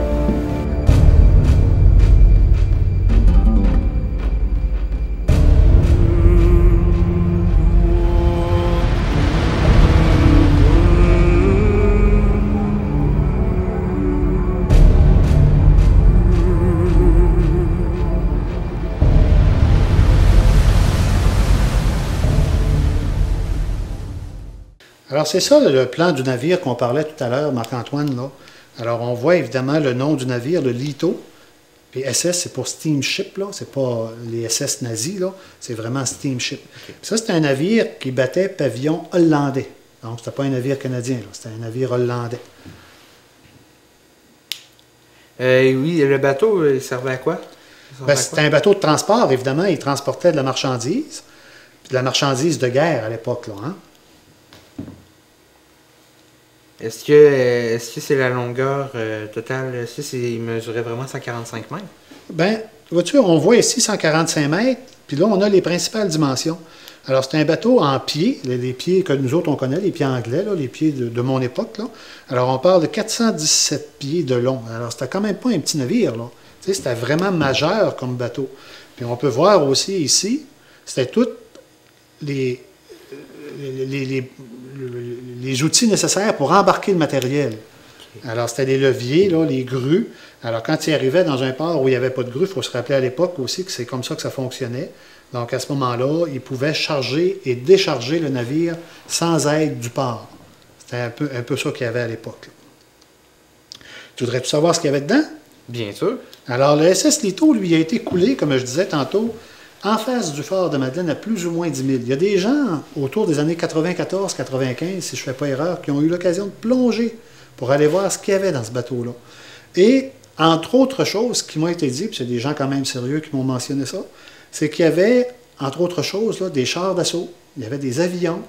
Alors, c'est ça le plan du navire qu'on parlait tout à l'heure, Marc-Antoine, là. Alors, on voit évidemment le nom du navire, le Lito. Puis SS, c'est pour steamship, là. C'est pas les SS nazis, là. C'est vraiment steamship. Okay. Ça, c'est un navire qui battait pavillon hollandais. Donc, c'était pas un navire canadien, là. C'était un navire hollandais. Oui, le bateau, il servait à quoi? C'était un bateau de transport, évidemment. Il transportait de la marchandise. Puis de la marchandise de guerre à l'époque, là, hein? Est-ce que c'est la longueur totale? Est-ce qu'il mesurait vraiment 145 mètres? Bien, vois-tu, on voit ici 145 mètres, puis là, on a les principales dimensions. Alors, c'est un bateau en pied, les pieds que nous autres, on connaît, les pieds anglais, là, les pieds de mon époque, là. Alors, on parle de 417 pieds de long. Alors, c'était quand même pas un petit navire, là. Tu sais, c'était vraiment majeur comme bateau. Puis, on peut voir aussi ici, c'était toutes les outils nécessaires pour embarquer le matériel. Okay. Alors, c'était les leviers, là, les grues. Alors, quand il arrivait dans un port où il n'y avait pas de grue, il faut se rappeler à l'époque aussi que c'est comme ça que ça fonctionnait. Donc, à ce moment-là, il pouvait charger et décharger le navire sans aide du port. C'était un peu ça qu'il y avait à l'époque. Tu voudrais-tu savoir ce qu'il y avait dedans? Bien sûr. Alors, le SS Lito, lui, a été coulé, comme je disais tantôt, en face du fort de Madeleine à plus ou moins 10 000. Il y a des gens, autour des années 94-95, si je ne fais pas erreur, qui ont eu l'occasion de plonger pour aller voir ce qu'il y avait dans ce bateau-là. Et, entre autres choses, ce qui m'a été dit, puis c'est des gens quand même sérieux qui m'ont mentionné ça, c'est qu'il y avait, entre autres choses, là, des chars d'assaut, il y avait des avions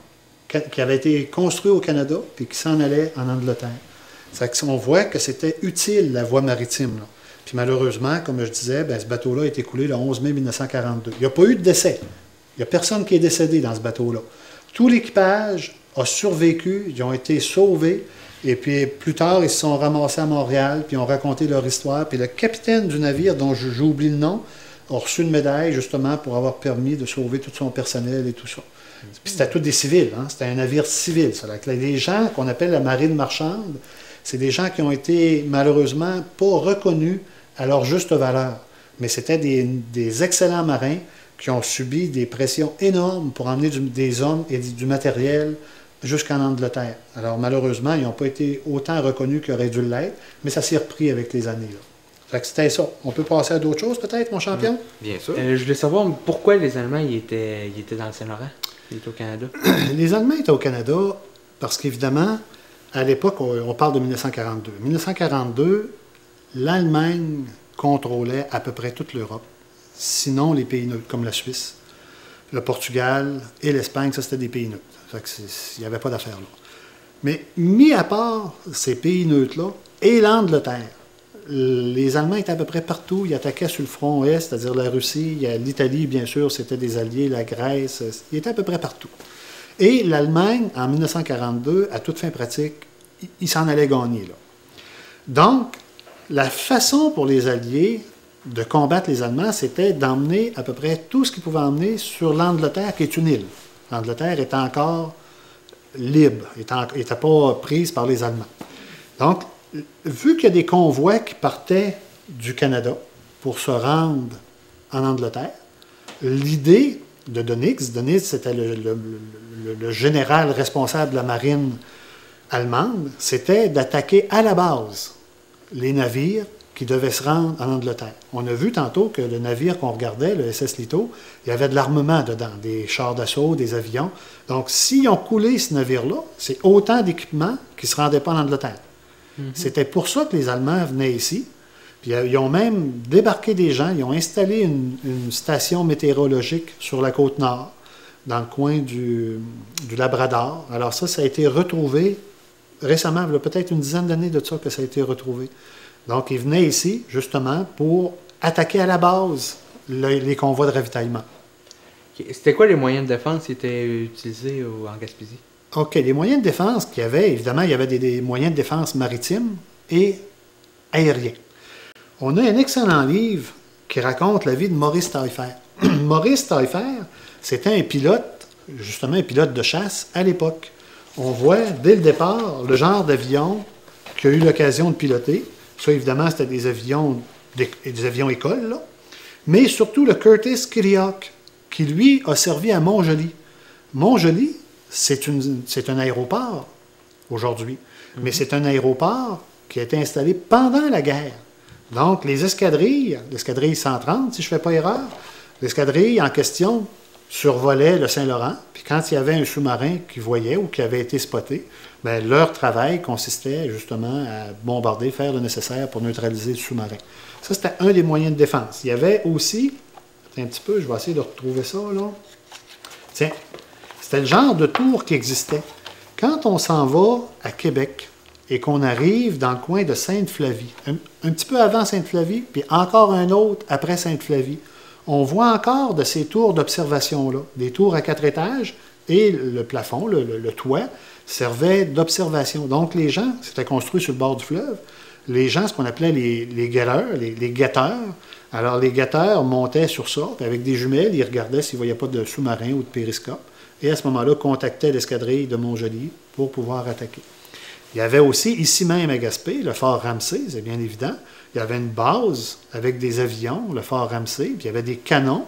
qui avaient été construits au Canada, puis qui s'en allaient en Angleterre. On voit que c'était utile, la voie maritime, là. Puis malheureusement, comme je disais, ce bateau-là a été coulé le 11 mai 1942. Il n'y a pas eu de décès. Il n'y a personne qui est décédé dans ce bateau-là. Tout l'équipage a survécu, ils ont été sauvés, et puis plus tard, ils se sont ramassés à Montréal, puis ont raconté leur histoire. Puis le capitaine du navire, dont j'oublie le nom, a reçu une médaille justement pour avoir permis de sauver tout son personnel et tout ça. Puis c'était tous des civils, hein? C'était un navire civil. Ça. Les gens qu'on appelle la marine marchande, c'est des gens qui ont été malheureusement pas reconnus à leur juste valeur. Mais c'était des excellents marins qui ont subi des pressions énormes pour emmener des hommes et du matériel jusqu'en Angleterre. Alors malheureusement, ils n'ont pas été autant reconnus qu'ils auraient dû l'être, mais ça s'est repris avec les années, là. Fait que c'était ça. On peut passer à d'autres choses peut-être, mon champion? Bien sûr. Je voulais savoir pourquoi les Allemands ils étaient dans le Saint-Laurent? Ils étaient au Canada? Les Allemands étaient au Canada parce qu'évidemment, à l'époque, on parle de 1942. 1942, l'Allemagne contrôlait à peu près toute l'Europe, sinon les pays neutres, comme la Suisse, le Portugal et l'Espagne, ça c'était des pays neutres. Fait que il n'y avait pas d'affaire là. Mais mis à part ces pays neutres-là et l'Angleterre, les Allemands étaient à peu près partout. Ils attaquaient sur le front est, c'est-à-dire la Russie, l'Italie, bien sûr, c'était des alliés, la Grèce, ils étaient à peu près partout. Et l'Allemagne, en 1942, à toute fin pratique, ils s'en allaient gagner, là. Donc, la façon pour les Alliés de combattre les Allemands, c'était d'emmener à peu près tout ce qu'ils pouvaient emmener sur l'Angleterre, qui est une île. L'Angleterre était encore libre, n'était pas prise par les Allemands. Donc, vu qu'il y a des convois qui partaient du Canada pour se rendre en Angleterre, l'idée de Dönitz, c'était le général responsable de la marine allemande, c'était d'attaquer à la base les navires qui devaient se rendre en Angleterre. On a vu tantôt que le navire qu'on regardait, le SS Lito, il y avait de l'armement dedans, des chars d'assaut, des avions. Donc, s'ils ont coulé ce navire-là, c'est autant d'équipements qui ne se rendaient pas en Angleterre. C'était pour ça que les Allemands venaient ici. Puis ils ont même débarqué des gens, ils ont installé une station météorologique sur la côte nord, dans le coin du Labrador. Alors ça a été retrouvé récemment, il y a peut-être une dizaine d'années de ça que ça a été retrouvé. Donc ils venaient ici, justement, pour attaquer à la base les convois de ravitaillement. C'était quoi les moyens de défense qui étaient utilisés en Gaspésie? OK, les moyens de défense qu'il y avait, évidemment, il y avait des moyens de défense maritimes et aériens. On a un excellent livre qui raconte la vie de Maurice Taillefer. Maurice Taillefer, c'était un pilote, justement un pilote de chasse à l'époque. On voit, dès le départ, le genre d'avion qu'il a eu l'occasion de piloter. Ça, évidemment, c'était des avions écoles, là. Mais surtout le Curtis Kitty Hawk, qui, lui, a servi à Montjoly. Montjoly, c'est un aéroport aujourd'hui, mais c'est un aéroport qui a été installé pendant la guerre. Donc, les escadrilles, l'escadrille 130, si je ne fais pas erreur, l'escadrille en question survolait le Saint-Laurent, puis quand il y avait un sous-marin qui voyait ou qui avait été spoté, bien, leur travail consistait justement à bombarder, faire le nécessaire pour neutraliser le sous-marin. Ça, c'était un des moyens de défense. Il y avait aussi, un petit peu, je vais essayer de retrouver ça, là. Tiens, c'était le genre de tour qui existait. Quand on s'en va à Québec et qu'on arrive dans le coin de Sainte-Flavie, un petit peu avant Sainte-Flavie, puis encore un autre après Sainte-Flavie, on voit encore de ces tours d'observation-là, des tours à 4 étages, et le plafond, le toit, servait d'observation. Donc les gens, c'était construit sur le bord du fleuve, les gens, ce qu'on appelait les guetteurs, les guetteurs, alors les guetteurs montaient sur ça, puis avec des jumelles, ils regardaient s'ils ne voyaient pas de sous-marin ou de périscope, et à ce moment-là, contactaient l'escadrille de Montjoli pour pouvoir attaquer. Il y avait aussi, ici même à Gaspé, le fort Ramsay, c'est bien évident. Il y avait une base avec des avions, le fort Ramsay, puis il y avait des canons,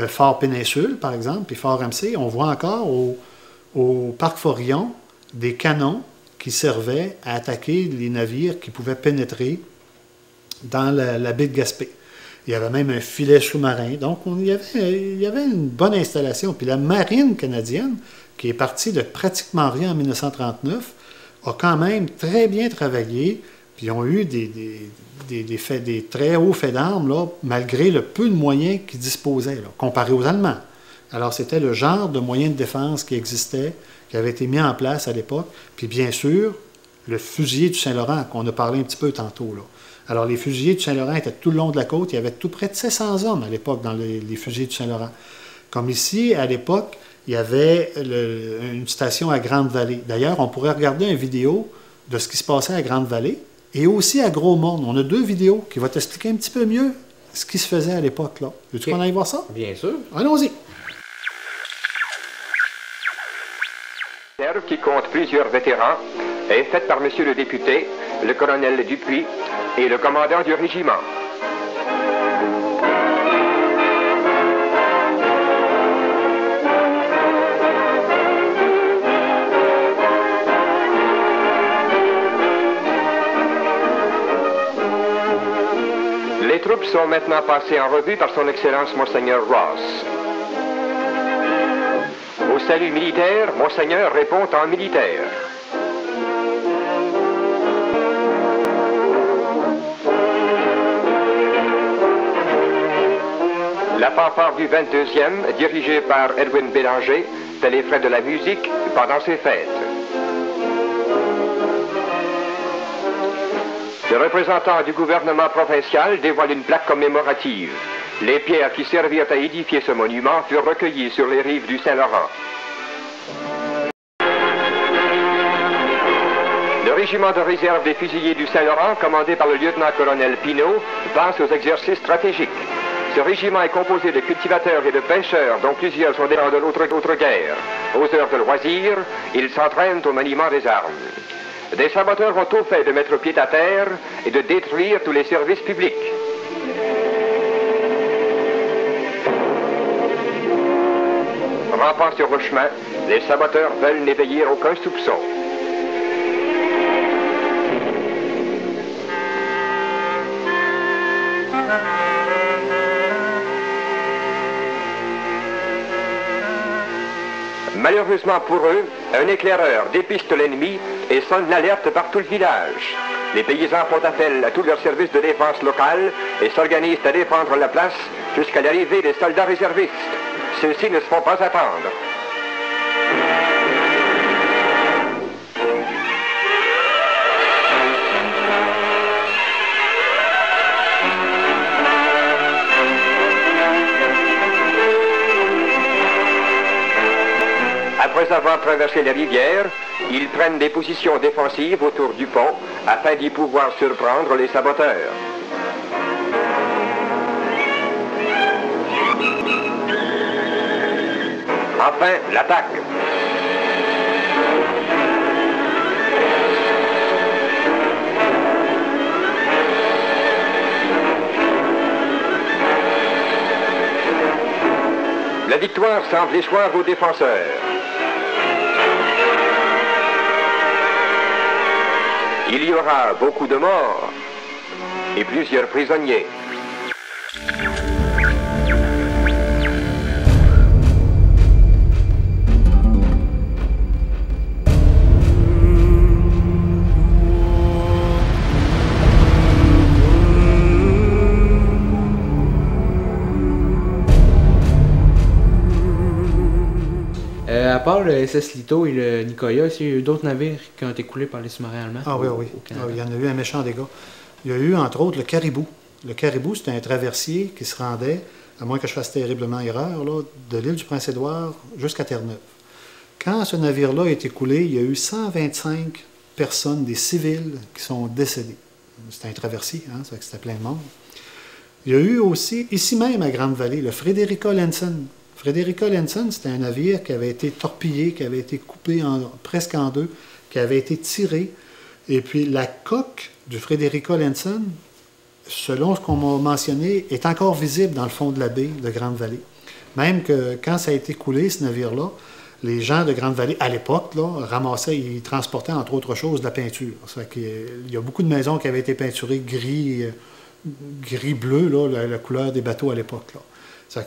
fort Péninsule, par exemple, puis fort Ramsay. On voit encore au parc Forillon des canons qui servaient à attaquer les navires qui pouvaient pénétrer dans la baie de Gaspé. Il y avait même un filet sous-marin. Donc, il y avait une bonne installation. Puis la marine canadienne, qui est partie de pratiquement rien en 1939, a quand même très bien travaillé, puis ils ont eu des très hauts faits d'armes, là, malgré le peu de moyens qu'ils disposaient, là, comparé aux Allemands. Alors, c'était le genre de moyens de défense qui existait, qui avait été mis en place à l'époque. Puis, bien sûr, le fusilier du Saint-Laurent, qu'on a parlé un petit peu tantôt, là. Alors, les fusiliers du Saint-Laurent étaient tout le long de la côte. Il y avait tout près de 700 hommes à l'époque dans les fusiliers du Saint-Laurent. Comme ici, à l'époque, il y avait une station à Grande-Vallée. D'ailleurs, on pourrait regarder une vidéo de ce qui se passait à Grande-Vallée et aussi à Gros-Monde. On a 2 vidéos qui vont t'expliquer un petit peu mieux ce qui se faisait à l'époque, là. Veux-tu qu'on aille voir ça? Bien sûr. Allons-y. Qui compte plusieurs vétérans est faite par Monsieur le député, le colonel Dupuis et le commandant du régiment. Les troupes sont maintenant passées en revue par son Excellence Monseigneur Ross. Au salut militaire, Monseigneur répond en militaire. La fanfare du 22e, dirigée par Edwin Bélanger, fait les frais de la musique pendant ces fêtes. Le représentant du gouvernement provincial dévoile une plaque commémorative. Les pierres qui servirent à édifier ce monument furent recueillies sur les rives du Saint-Laurent. Le régiment de réserve des fusiliers du Saint-Laurent, commandé par le lieutenant-colonel Pinault, passe aux exercices stratégiques. Ce régiment est composé de cultivateurs et de pêcheurs, dont plusieurs sont des rangs de l'autre guerre. Aux heures de loisirs, ils s'entraînent au maniement des armes. Des saboteurs ont au fait de mettre pied à terre et de détruire tous les services publics. Rampant sur le chemin, les saboteurs veulent n'éveiller aucun soupçon. Malheureusement pour eux, un éclaireur dépiste l'ennemi et sonne l'alerte par tout le village. Les paysans font appel à tous leurs services de défense locale et s'organisent à défendre la place jusqu'à l'arrivée des soldats réservistes. Ceux-ci ne se font pas attendre. Après avoir traversé la rivière, ils prennent des positions défensives autour du pont afin d'y pouvoir surprendre les saboteurs. Enfin, l'attaque. La victoire semble échoir aux défenseurs. Il y aura beaucoup de morts et plusieurs prisonniers. À part le SS Lito et le Nicoya, est-ce qu'il y a eu d'autres navires qui ont été coulés par les sous-marins allemands? Ah oui, oui. Il y en a eu un méchant dégât. Il y a eu, entre autres, le Caribou. Le Caribou, c'était un traversier qui se rendait, à moins que je fasse terriblement erreur, là, de l'île du Prince-Édouard jusqu'à Terre-Neuve. Quand ce navire-là a été coulé, il y a eu 125 personnes, des civils, qui sont décédés. C'était un traversier, hein, ça fait que c'était plein de monde. Il y a eu aussi, ici même à Grande-Vallée, le Frederica Lensen. Frederica Lensen, c'était un navire qui avait été torpillé, qui avait été coupé presque en deux, qui avait été tiré. Et puis la coque du Frederica Lensen, selon ce qu'on m'a mentionné, est encore visible dans le fond de la baie de Grande-Vallée. Même que quand ça a été coulé, ce navire-là, les gens de Grande-Vallée, à l'époque, ramassaient, ils transportaient entre autres choses de la peinture. Ça fait qu'il y a beaucoup de maisons qui avaient été peinturées gris-bleu, la couleur des bateaux à l'époque.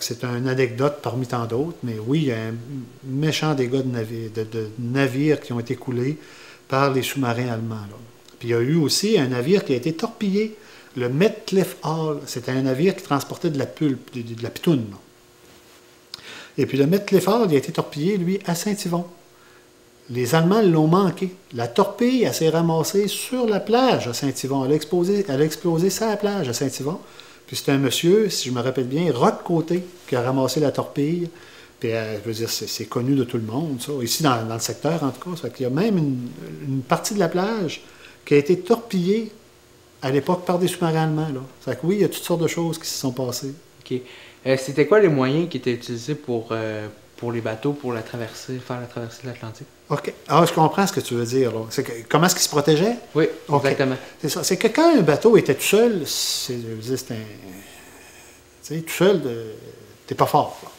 C'est une anecdote parmi tant d'autres, mais oui, il y a un méchant dégât de navires qui ont été coulés par les sous-marins allemands. Là. Puis il y a eu aussi un navire qui a été torpillé, le Metcalfe Hall. C'était un navire qui transportait de la pulpe, de la pitoune. Là. Et puis le Metcalfe Hall, il a été torpillé, lui, à Saint-Yvon. Les Allemands l'ont manqué. La torpille, elle s'est ramassée sur la plage à Saint-Yvon. Elle a explosé sur la plage à Saint-Yvon. Puis c'est un monsieur, si je me rappelle bien, Roch Côté, qui a ramassé la torpille. Puis, je veux dire, c'est connu de tout le monde, ça. Ici, dans le secteur, en tout cas. Ça fait qu'il y a même une partie de la plage qui a été torpillée à l'époque par des sous-marins allemands, là. Ça fait que oui, il y a toutes sortes de choses qui se sont passées. OK. C'était quoi les moyens qui étaient utilisés pour les bateaux, pour faire la traversée de l'Atlantique? OK. Ah, je comprends ce que tu veux dire, là. Comment est-ce qu'ils se protégeaient? Oui, exactement. Okay. C'est ça. C'est que quand un bateau était tout seul, tout seul, t'es pas fort, là.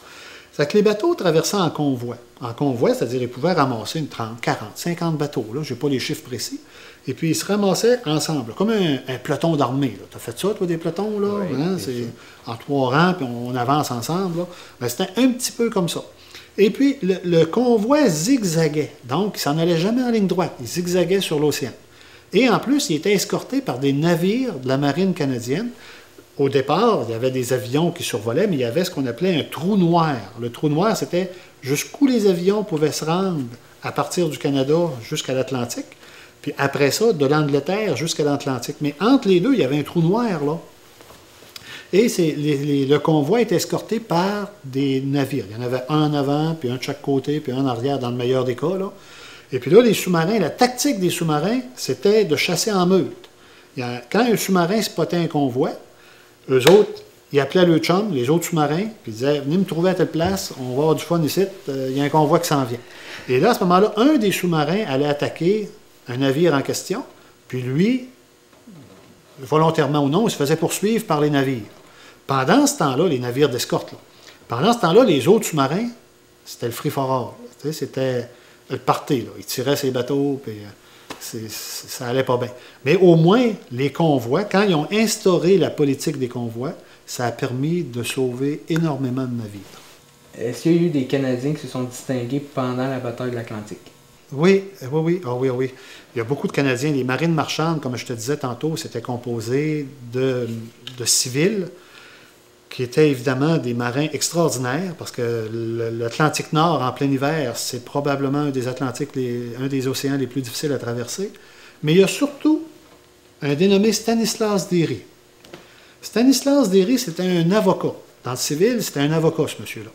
C'est que les bateaux traversaient en convoi. En convoi, c'est-à-dire ils pouvaient ramasser une 30, 40, 50 bateaux. Là, je n'ai pas les chiffres précis. Et puis, ils se ramassaient ensemble, comme un peloton d'armée. Tu as fait ça, toi, des pelotons, là? Oui, hein? C'est en 3 rangs, puis on avance ensemble. C'était un petit peu comme ça. Et puis, le convoi zigzaguait. Donc, il s'en allait jamais en ligne droite. Il zigzaguait sur l'océan. Et en plus, il était escorté par des navires de la marine canadienne. Au départ, il y avait des avions qui survolaient, mais il y avait ce qu'on appelait un trou noir. Le trou noir, c'était jusqu'où les avions pouvaient se rendre à partir du Canada jusqu'à l'Atlantique. Puis après ça, de l'Angleterre jusqu'à l'Atlantique. Mais entre les deux, il y avait un trou noir, là. Et le convoi était escorté par des navires. Il y en avait un en avant, puis un de chaque côté, puis un en arrière, dans le meilleur des cas, là. Et puis là, les sous-marins, la tactique des sous-marins, c'était de chasser en meute. Quand un sous-marin spottait un convoi, eux autres, ils appelaient le chum, les autres sous-marins, puis ils disaient « Venez me trouver à telle place, on va avoir du fun ici, il y a un convoi qui s'en vient. » Et là, à ce moment-là, un des sous-marins allait attaquer un navire en question, puis lui, volontairement ou non, il se faisait poursuivre par les navires. Pendant ce temps-là, les navires d'escorte, pendant ce temps-là, les autres sous-marins, c'était le free-for-all. C'était le party. Là. Ils tiraient ses bateaux, puis ça allait pas bien. Mais au moins, les convois, quand ils ont instauré la politique des convois, ça a permis de sauver énormément de navires. Est-ce qu'il y a eu des Canadiens qui se sont distingués pendant la bataille de l'Atlantique? Oui. Il y a beaucoup de Canadiens. Les marines marchandes, comme je te disais tantôt, c'était composé de civils qui étaient évidemment des marins extraordinaires, parce que l'Atlantique Nord, en plein hiver, c'est probablement un des océans les plus difficiles à traverser. Mais il y a surtout un dénommé Stanislas Dery. Stanislas Dery, c'était un avocat. Dans le civil, c'était un avocat, ce monsieur-là.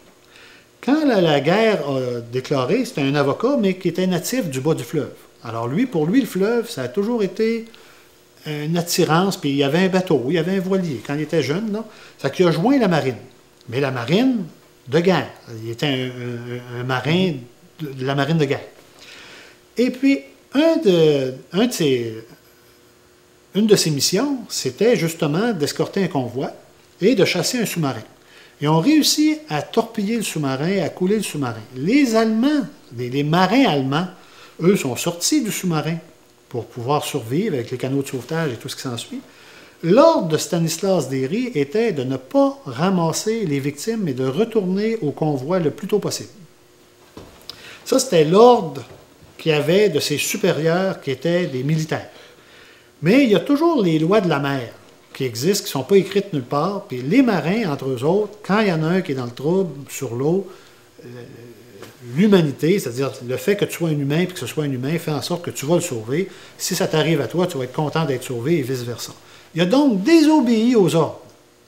Quand la guerre a déclaré, c'était un avocat, mais qui était natif du bas du fleuve. Alors pour lui, le fleuve, ça a toujours été une attirance, puis il y avait un bateau, il y avait un voilier, quand il était jeune, là. Ça fait qu'il a joint la marine. Mais la marine de guerre. Il était un marin de la marine de guerre. Et puis, une de ses missions, c'était justement d'escorter un convoi et de chasser un sous-marin. Ils ont réussi à torpiller le sous-marin, à couler le sous-marin. Les Allemands, les marins allemands, eux, sont sortis du sous-marin pour pouvoir survivre avec les canaux de sauvetage et tout ce qui s'ensuit. L'ordre de Stanislas Dery était de ne pas ramasser les victimes, mais de retourner au convoi le plus tôt possible. Ça, c'était l'ordre qu'il y avait de ses supérieurs qui étaient des militaires. Mais il y a toujours les lois de la mer qui existent, qui ne sont pas écrites nulle part. Puis les marins, entre eux autres, quand il y en a un qui est dans le trouble sur l'eau, l'humanité, c'est-à-dire le fait que tu sois un humain et que ce soit un humain, fait en sorte que tu vas le sauver. Si ça t'arrive à toi, tu vas être content d'être sauvé et vice-versa. Il a donc désobéi aux ordres.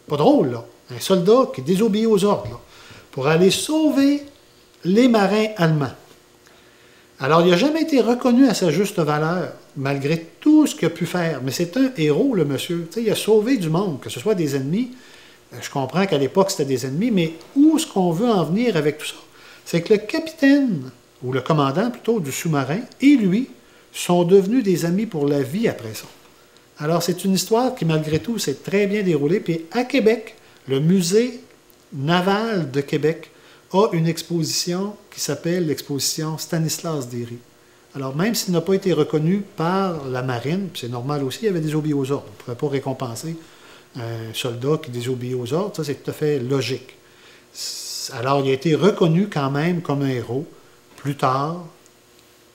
Pas drôle, là. Un soldat qui désobéit aux ordres, là, pour aller sauver les marins allemands. Alors, il n'a jamais été reconnu à sa juste valeur, malgré tout ce qu'il a pu faire. Mais c'est un héros, le monsieur. Tu sais, il a sauvé du monde, que ce soit des ennemis. Je comprends qu'à l'époque, c'était des ennemis, mais où est-ce qu'on veut en venir avec tout ça? C'est que le capitaine, ou le commandant plutôt, du sous-marin, et lui, sont devenus des amis pour la vie après ça. Alors, c'est une histoire qui, malgré tout, s'est très bien déroulée. Puis, à Québec, le musée naval de Québec a une exposition qui s'appelle l'exposition Stanislas Dery. Alors, même s'il n'a pas été reconnu par la marine, c'est normal aussi, il y avait désobéi aux ordres. On ne pouvait pas récompenser un soldat qui désobéit aux ordres. Ça, c'est tout à fait logique. Alors, il a été reconnu quand même comme un héros plus tard.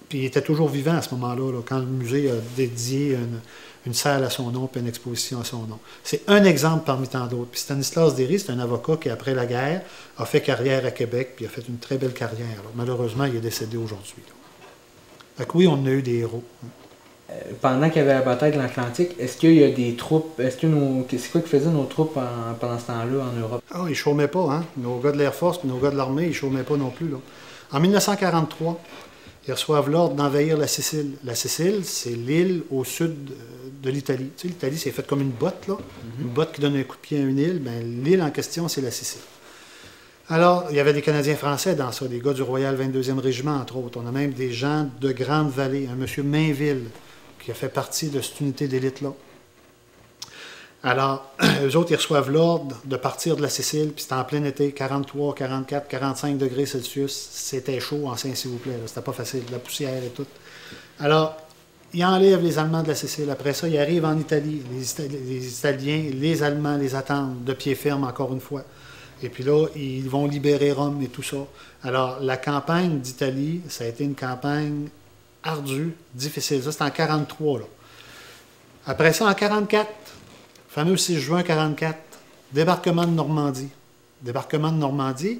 Puis, il était toujours vivant à ce moment-là, là, quand le musée a dédié une salle à son nom, puis une exposition à son nom. C'est un exemple parmi tant d'autres. Puis Stanislas Dery, c'est un avocat qui, après la guerre, a fait carrière à Québec, puis a fait une très belle carrière. Alors, malheureusement, il est décédé aujourd'hui. Fait que oui, on a eu des héros. Pendant qu'il y avait la bataille de l'Atlantique, est-ce qu'il y a des troupes, c'est quoi que faisaient nos troupes pendant ce temps-là en Europe? Ah, ils ne chômaient pas, hein? Nos gars de l'Air Force et nos gars de l'armée, ils ne chômaient pas non plus, là. En 1943, ils reçoivent l'ordre d'envahir la Sicile. La Sicile, c'est l'île au sud de l'Italie. Tu sais, l'Italie, c'est fait comme une botte, là. Une botte qui donne un coup de pied à une île. Bien, l'île en question, c'est la Sicile. Alors, il y avait des Canadiens français dans ça, des gars du Royal 22e Régiment, entre autres. On a même des gens de Grande-Vallée, un monsieur Mainville, qui a fait partie de cette unité d'élite-là. Alors, eux autres, ils reçoivent l'ordre de partir de la Sicile, puis c'était en plein été, 43, 44, 45 degrés Celsius. C'était chaud en Saint, s'il vous plaît. C'était pas facile, la poussière et tout. Alors, ils enlèvent les Allemands de la Sicile. Après ça, ils arrivent en Italie. Les Italiens, les Allemands les attendent de pied ferme, encore une fois. Et puis là, ils vont libérer Rome et tout ça. Alors, la campagne d'Italie, ça a été une campagne ardue, difficile. Ça, c'était en 43, là. Après ça, en 44, fameux 6 juin 44, débarquement de Normandie. Débarquement de Normandie.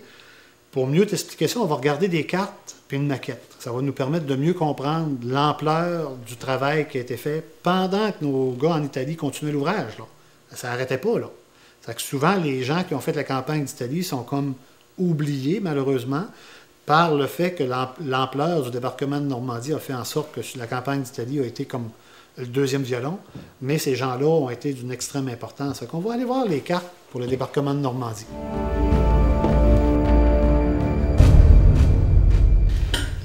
Pour mieux t'expliquer ça, on va regarder des cartes puis une maquette. Ça va nous permettre de mieux comprendre l'ampleur du travail qui a été fait pendant que nos gars en Italie continuaient l'ouvrage, là. Ça n'arrêtait pas, là. C'est que souvent, les gens qui ont fait la campagne d'Italie sont comme oubliés, malheureusement, par le fait que l'ampleur du débarquement de Normandie a fait en sorte que la campagne d'Italie a été comme le deuxième violon, mais ces gens-là ont été d'une extrême importance. Donc, on va aller voir les cartes pour le débarquement de Normandie.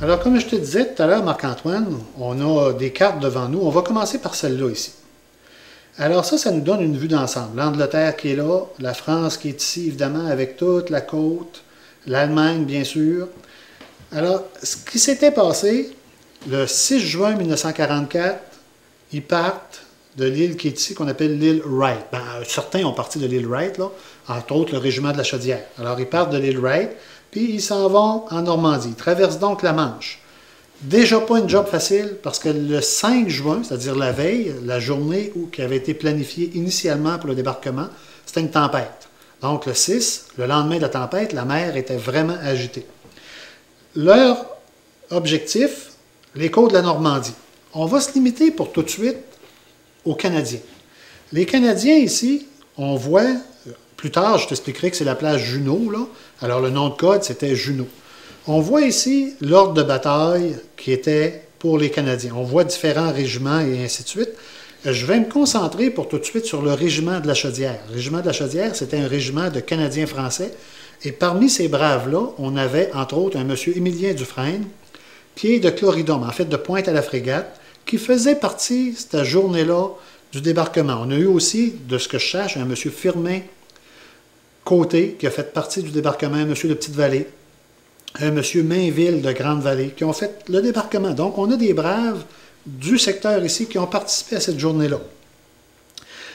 Alors, comme je te disais tout à l'heure, Marc-Antoine, on a des cartes devant nous. On va commencer par celle-là ici. Alors ça nous donne une vue d'ensemble. L'Angleterre qui est là, la France qui est ici, évidemment, avec toute la côte, l'Allemagne, bien sûr. Alors, ce qui s'était passé, le 6 juin 1944, ils partent de l'île qui est ici, qu'on appelle l'île Wright. Ben, certains ont parti de l'île Wright, là, entre autres le régiment de la Chaudière. Alors, ils partent de l'île Wright, puis ils s'en vont en Normandie. Ils traversent donc la Manche. Déjà pas une job facile, parce que le 5 juin, c'est-à-dire la veille, la journée qui avait été planifiée initialement pour le débarquement, c'était une tempête. Donc le 6, le lendemain de la tempête, la mer était vraiment agitée. Leur objectif, les côtes de la Normandie. On va se limiter pour tout de suite aux Canadiens. Les Canadiens ici, on voit, plus tard je t'expliquerai que c'est la place Junot, là. Alors le nom de code c'était Junot. On voit ici l'ordre de bataille qui était pour les Canadiens. On voit différents régiments et ainsi de suite. Je vais me concentrer pour tout de suite sur le régiment de la Chaudière. Le régiment de la Chaudière, c'était un régiment de Canadiens français. Et parmi ces braves-là, on avait entre autres un monsieur Émilien Dufresne, qui est de Cloridum, en fait de Pointe-à-la-Frégate, qui faisait partie, cette journée-là, du débarquement. On a eu aussi, de ce que je sache, un monsieur Firmin Côté, qui a fait partie du débarquement, un monsieur de Petite-Vallée, un monsieur Mainville de Grande-Vallée, qui ont fait le débarquement. Donc, on a des braves du secteur ici qui ont participé à cette journée-là.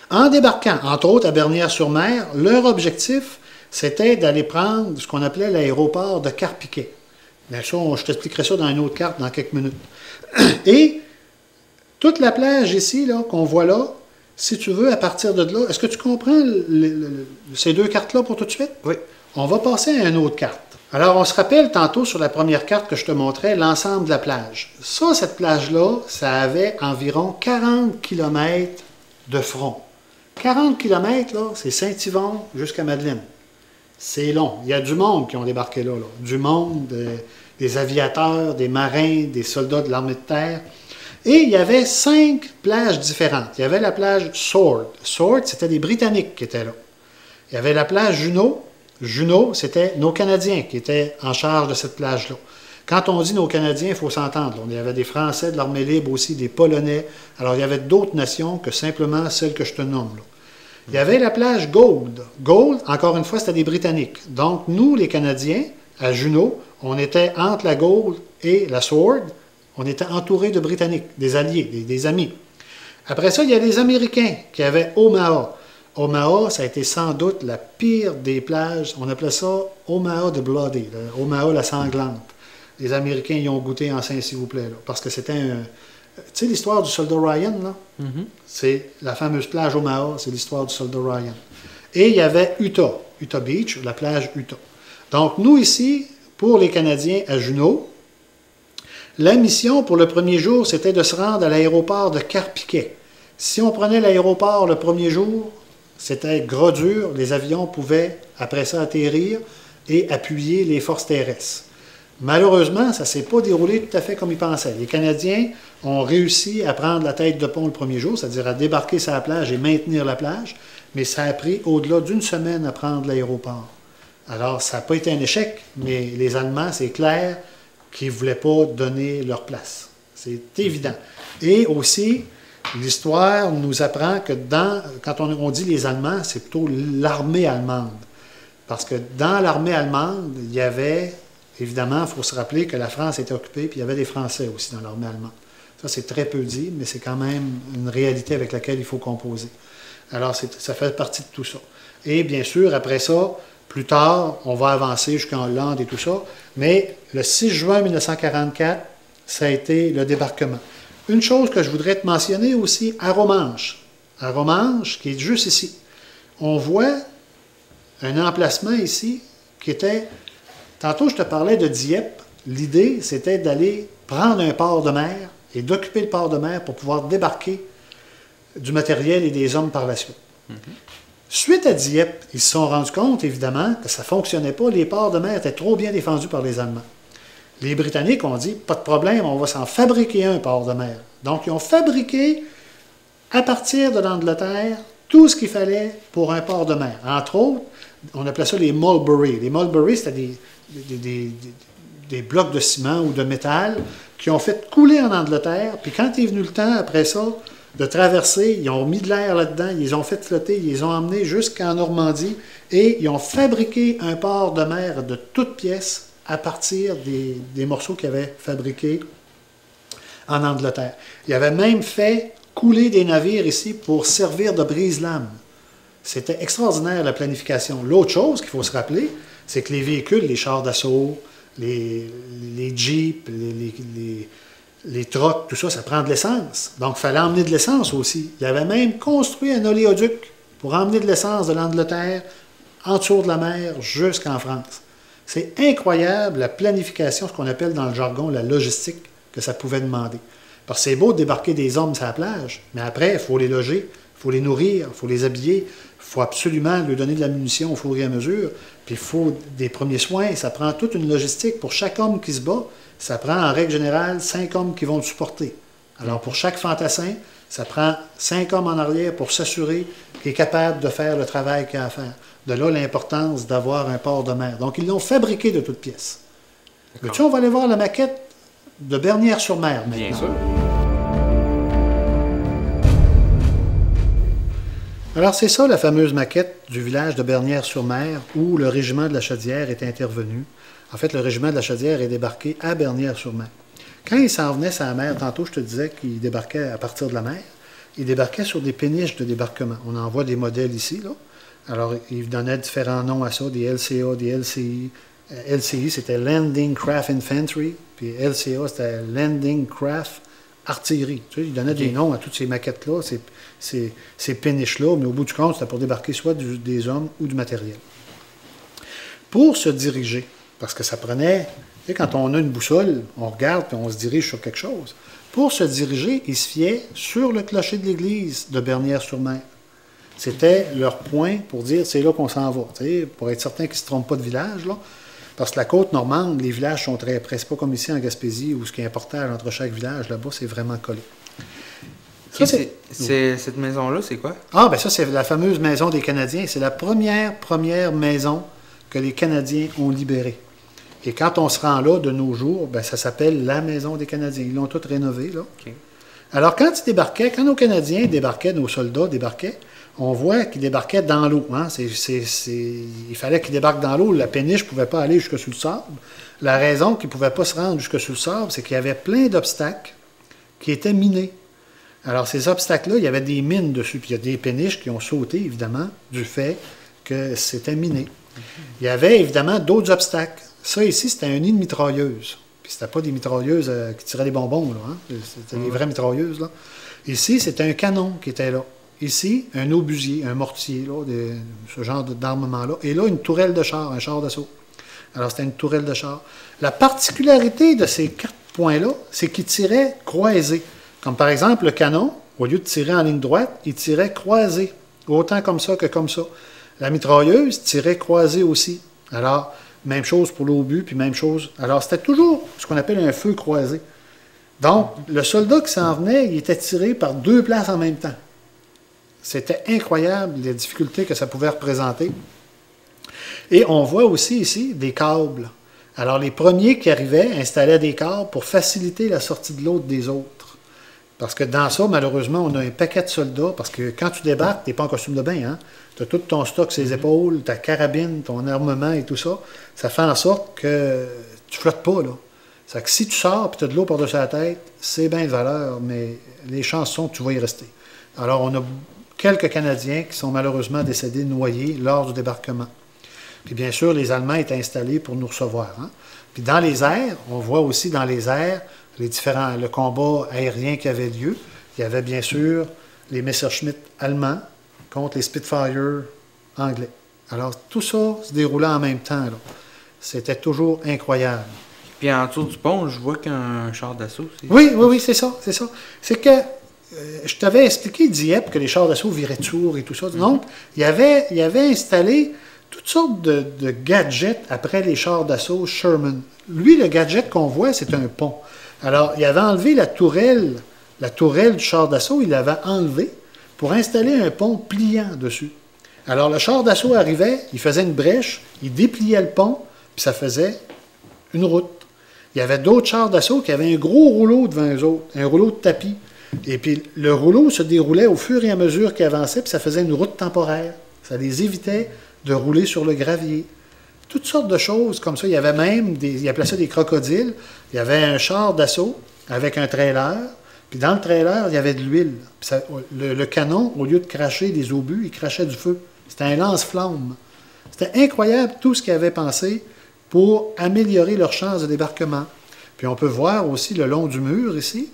En débarquant, entre autres à Bernières-sur-Mer, leur objectif, c'était d'aller prendre ce qu'on appelait l'aéroport de Carpiquet. Bien sûr, je t'expliquerai ça dans une autre carte dans quelques minutes. Et toute la plage ici, là, qu'on voit là, si tu veux, à partir de là, est-ce que tu comprends ces deux cartes-là pour tout de suite? Oui. On va passer à une autre carte. Alors, on se rappelle tantôt sur la première carte que je te montrais, l'ensemble de la plage. Ça, cette plage-là, ça avait environ 40 km de front. 40 km, là, c'est Saint-Yvon jusqu'à Madeleine. C'est long. Il y a du monde qui ont débarqué là. Du monde, des aviateurs, des marins, des soldats de l'armée de terre. Et il y avait 5 plages différentes. Il y avait la plage Sword. Sword, c'était des Britanniques qui étaient là. Il y avait la plage Juno. Juno, c'était nos Canadiens qui étaient en charge de cette plage-là. Quand on dit nos Canadiens, il faut s'entendre. Il y avait des Français de l'armée libre aussi, des Polonais. Alors, il y avait d'autres nations que simplement celles que je te nomme là. Il y avait la plage Gold. Gold, encore une fois, c'était des Britanniques. Donc, nous, les Canadiens, à Juno, on était entre la Gold et la Sword. On était entourés de Britanniques, des alliés, des amis. Après ça, il y a les Américains qui avaient Omaha. Omaha, ça a été sans doute la pire des plages. On appelait ça Omaha the Bloody, Omaha la sanglante. Les Américains y ont goûté en s'il vous plaît, là, parce que c'était un... Tu sais l'histoire du soldat Ryan, là? Mm-hmm. C'est la fameuse plage Omaha, c'est l'histoire du soldat Ryan. Et il y avait Utah, Utah Beach, la plage Utah. Donc, nous ici, pour les Canadiens à Juno, la mission pour le premier jour, c'était de se rendre à l'aéroport de Carpiquet. Si on prenait l'aéroport le premier jour, c'était gros dur, les avions pouvaient, après ça, atterrir et appuyer les forces terrestres. Malheureusement, ça ne s'est pas déroulé tout à fait comme ils pensaient. Les Canadiens ont réussi à prendre la tête de pont le premier jour, c'est-à-dire à débarquer sur la plage et maintenir la plage, mais ça a pris au-delà d'une semaine à prendre l'aéroport. Alors, ça n'a pas été un échec, mais les Allemands, c'est clair qu'ils ne voulaient pas donner leur place. C'est évident. Et aussi, l'histoire nous apprend que quand on dit les Allemands, c'est plutôt l'armée allemande. Parce que dans l'armée allemande, il y avait... Évidemment, il faut se rappeler que la France était occupée, puis il y avait des Français aussi dans l'armée allemande. Ça, c'est très peu dit, mais c'est quand même une réalité avec laquelle il faut composer. Alors, ça fait partie de tout ça. Et bien sûr, après ça, plus tard, on va avancer jusqu'en Hollande et tout ça, mais le 6 juin 1944, ça a été le débarquement. Une chose que je voudrais te mentionner aussi, à Romanche. À Romanche, qui est juste ici, on voit un emplacement ici qui était... Tantôt, je te parlais de Dieppe. L'idée, c'était d'aller prendre un port de mer et d'occuper le port de mer pour pouvoir débarquer du matériel et des hommes par la suite. Mm-hmm. Suite à Dieppe, ils se sont rendus compte, évidemment, que ça ne fonctionnait pas. Les ports de mer étaient trop bien défendus par les Allemands. Les Britanniques ont dit, pas de problème, on va s'en fabriquer un port de mer. Donc, ils ont fabriqué, à partir de l'Angleterre, tout ce qu'il fallait pour un port de mer. Entre autres, on appelait ça les Mulberry. Les Mulberry, c'était des blocs de ciment ou de métal qui ont fait couler en Angleterre. Puis quand est venu le temps, après ça, de traverser, ils ont mis de l'air là-dedans, ils les ont fait flotter, ils les ont emmenés jusqu'en Normandie et ils ont fabriqué un port de mer de toutes pièces à partir des morceaux qu'ils avaient fabriqués en Angleterre. Ils avaient même fait couler des navires ici pour servir de brise-lames. C'était extraordinaire, la planification. L'autre chose qu'il faut se rappeler, c'est que les véhicules, les chars d'assaut, les jeeps, les trucks, tout ça, ça prend de l'essence. Donc, il fallait emmener de l'essence aussi. Il avait même construit un oléoduc pour emmener de l'essence de l'Angleterre en dessous de la mer jusqu'en France. C'est incroyable la planification, ce qu'on appelle dans le jargon la logistique, que ça pouvait demander. Parce que c'est beau de débarquer des hommes sur la plage, mais après, il faut les loger, il faut les nourrir, il faut les habiller, il faut absolument lui donner de la munition au fur et à mesure, puis il faut des premiers soins, ça prend toute une logistique. Pour chaque homme qui se bat, ça prend en règle générale 5 hommes qui vont le supporter. Alors pour chaque fantassin, ça prend 5 hommes en arrière pour s'assurer qu'il est capable de faire le travail qu'il a à faire. De là l'importance d'avoir un port de mer. Donc ils l'ont fabriqué de toutes pièces. Veux-tu, on va aller voir la maquette de Bernières-sur-Mer maintenant. Bien sûr. Alors, c'est ça la fameuse maquette du village de Bernières-sur-Mer où le régiment de la Chaudière est intervenu. En fait, le régiment de la Chaudière est débarqué à Bernières-sur-Mer. Quand il s'en venait sur la mer, tantôt je te disais qu'il débarquait à partir de la mer, il débarquait sur des péniches de débarquement. On en voit des modèles ici, là. Alors, il donnait différents noms à ça, des LCA, des LCI. LCI, c'était Landing Craft Infantry, puis LCA, c'était Landing Craft Artillery. Tu sais, il donnait des noms à toutes ces maquettes-là, ces péniches-là, mais au bout du compte, c'était pour débarquer soit des hommes ou du matériel. Pour se diriger, parce que ça prenait, tu sais, quand on a une boussole, on regarde et on se dirige sur quelque chose. Pour se diriger, ils se fiaient sur le clocher de l'église de Bernières-sur-Mer. C'était leur point pour dire c'est là qu'on s'en va, tu sais, pour être certain qu'ils ne se trompent pas de village, là. Parce que la côte normande, les villages sont très près. C'est pas comme ici en Gaspésie où ce qui est important entre chaque village, là-bas, c'est vraiment collé. Ça, cette maison-là, c'est quoi? Ah, ben ça, c'est la fameuse maison des Canadiens. C'est la première maison que les Canadiens ont libérée. Et quand on se rend là, de nos jours, ben ça s'appelle la maison des Canadiens. Ils l'ont toute rénovée, là. Okay. Alors, quand nos Canadiens débarquaient, nos soldats débarquaient, on voit qu'ils débarquaient dans l'eau. Hein? Il fallait qu'ils débarquent dans l'eau. La péniche ne pouvait pas aller jusque sous le sable. La raison qu'ils ne pouvaient pas se rendre jusque sous le sable, c'est qu'il y avait plein d'obstacles qui étaient minés. Alors, ces obstacles-là, il y avait des mines dessus. Puis il y a des péniches qui ont sauté, évidemment, du fait que c'était miné. Il y avait, évidemment, d'autres obstacles. Ça, ici, c'était un nid de mitrailleuses. Puis c'était pas des mitrailleuses qui tiraient des bonbons, là. Hein? C'était des vraies mitrailleuses, là. Ici, c'était un canon qui était là. Ici, un obusier, un mortier, là, ce genre d'armement-là. Et là, une tourelle de char, un char d'assaut. Alors, c'était une tourelle de char. La particularité de ces 4 points-là, c'est qu'ils tiraient croisés. Comme par exemple, le canon, au lieu de tirer en ligne droite, il tirait croisé. Autant comme ça que comme ça. La mitrailleuse tirait croisé aussi. Alors, même chose pour l'obus, puis même chose. Alors, c'était toujours ce qu'on appelle un feu croisé. Donc, le soldat qui s'en venait, il était tiré par 2 places en même temps. C'était incroyable les difficultés que ça pouvait représenter. Et on voit aussi ici des câbles. Alors, les premiers qui arrivaient installaient des câbles pour faciliter la sortie de l'autre des autres. Parce que dans ça, malheureusement, on a un paquet de soldats. Parce que quand tu débarques, tu n'es pas en costume de bain. Hein? Tu as tout ton stock sur les épaules, ta carabine, ton armement et tout ça. Ça fait en sorte que tu ne flottes pas, là. C'est que si tu sors et tu as de l'eau par-dessus la tête, c'est bien de valeur, mais les chances sont que tu vas y rester. Alors, on a quelques Canadiens qui sont malheureusement décédés noyés lors du débarquement. Puis bien sûr, les Allemands étaient installés pour nous recevoir. Hein? Puis dans les airs, on voit aussi dans les airs le combat aérien qui avait lieu. Il y avait bien sûr les Messerschmitt allemands contre les Spitfire anglais. Alors tout ça se déroulait en même temps. C'était toujours incroyable. Puis en dessous du pont, je vois qu'un char d'assaut. Oui, c'est ça. C'est que je t'avais expliqué, Dieppe, que les chars d'assaut viraient de sourd et tout ça. Donc, il avait installé toutes sortes de gadgets après les chars d'assaut Sherman. Lui, le gadget qu'on voit, c'est un pont. Alors, il avait enlevé la tourelle du char d'assaut, il l'avait enlevé pour installer un pont pliant dessus. Alors, le char d'assaut arrivait, il faisait une brèche, il dépliait le pont, puis ça faisait une route. Il y avait d'autres chars d'assaut qui avaient un gros rouleau devant eux autres, un rouleau de tapis. Et puis, le rouleau se déroulait au fur et à mesure qu'il avançait, puis ça faisait une route temporaire. Ça les évitait de rouler sur le gravier. Toutes sortes de choses comme ça. Il y avait même, ils appelaient ça des crocodiles. Il y avait un char d'assaut avec un trailer. Puis dans le trailer, il y avait de l'huile. Le canon, au lieu de cracher des obus, il crachait du feu. C'était un lance-flamme. C'était incroyable tout ce qu'ils avaient pensé pour améliorer leurs chances de débarquement. Puis on peut voir aussi le long du mur ici.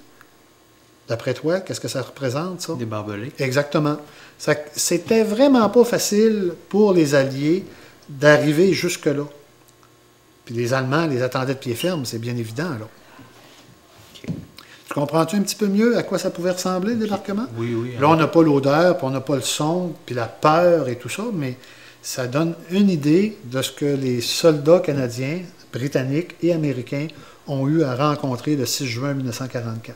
D'après toi, qu'est-ce que ça représente, ça? Des barbelés. Exactement. C'était vraiment pas facile pour les Alliés d'arriver jusque-là. Puis les Allemands les attendaient de pied ferme, c'est bien évident, là. Okay. Tu comprends-tu un petit peu mieux à quoi ça pouvait ressembler, le débarquement? Oui. Là, on n'a pas l'odeur, puis on n'a pas le son, puis la peur et tout ça, mais ça donne une idée de ce que les soldats canadiens, britanniques et américains ont eu à rencontrer le 6 juin 1944.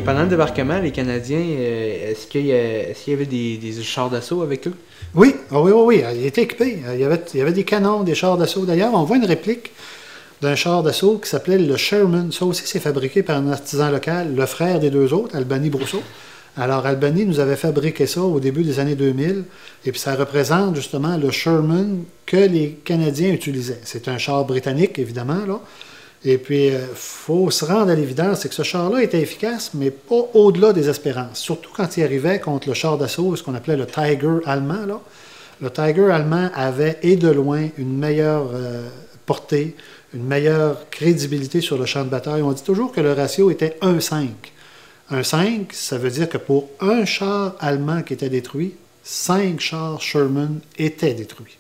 pendant le débarquement, les Canadiens, est-ce qu'il y avait des chars d'assaut avec eux? Oui, oui. Il était équipé. Il y avait des canons, des chars d'assaut. D'ailleurs, on voit une réplique d'un char d'assaut qui s'appelait le Sherman. Ça aussi, c'est fabriqué par un artisan local, le frère des deux autres, Albany Brousseau. Alors, Albany nous avait fabriqué ça au début des années 2000, et puis ça représente justement le Sherman que les Canadiens utilisaient. C'est un char britannique, évidemment, là. Et puis, il faut se rendre à l'évidence, c'est que ce char-là était efficace, mais pas au-delà des espérances. Surtout quand il arrivait contre le char d'assaut, ce qu'on appelait le Tiger allemand, là. Le Tiger allemand avait, et de loin, une meilleure portée, une meilleure crédibilité sur le champ de bataille. On dit toujours que le ratio était 1,5. 1,5, ça veut dire que pour un char allemand qui était détruit, 5 chars Sherman étaient détruits.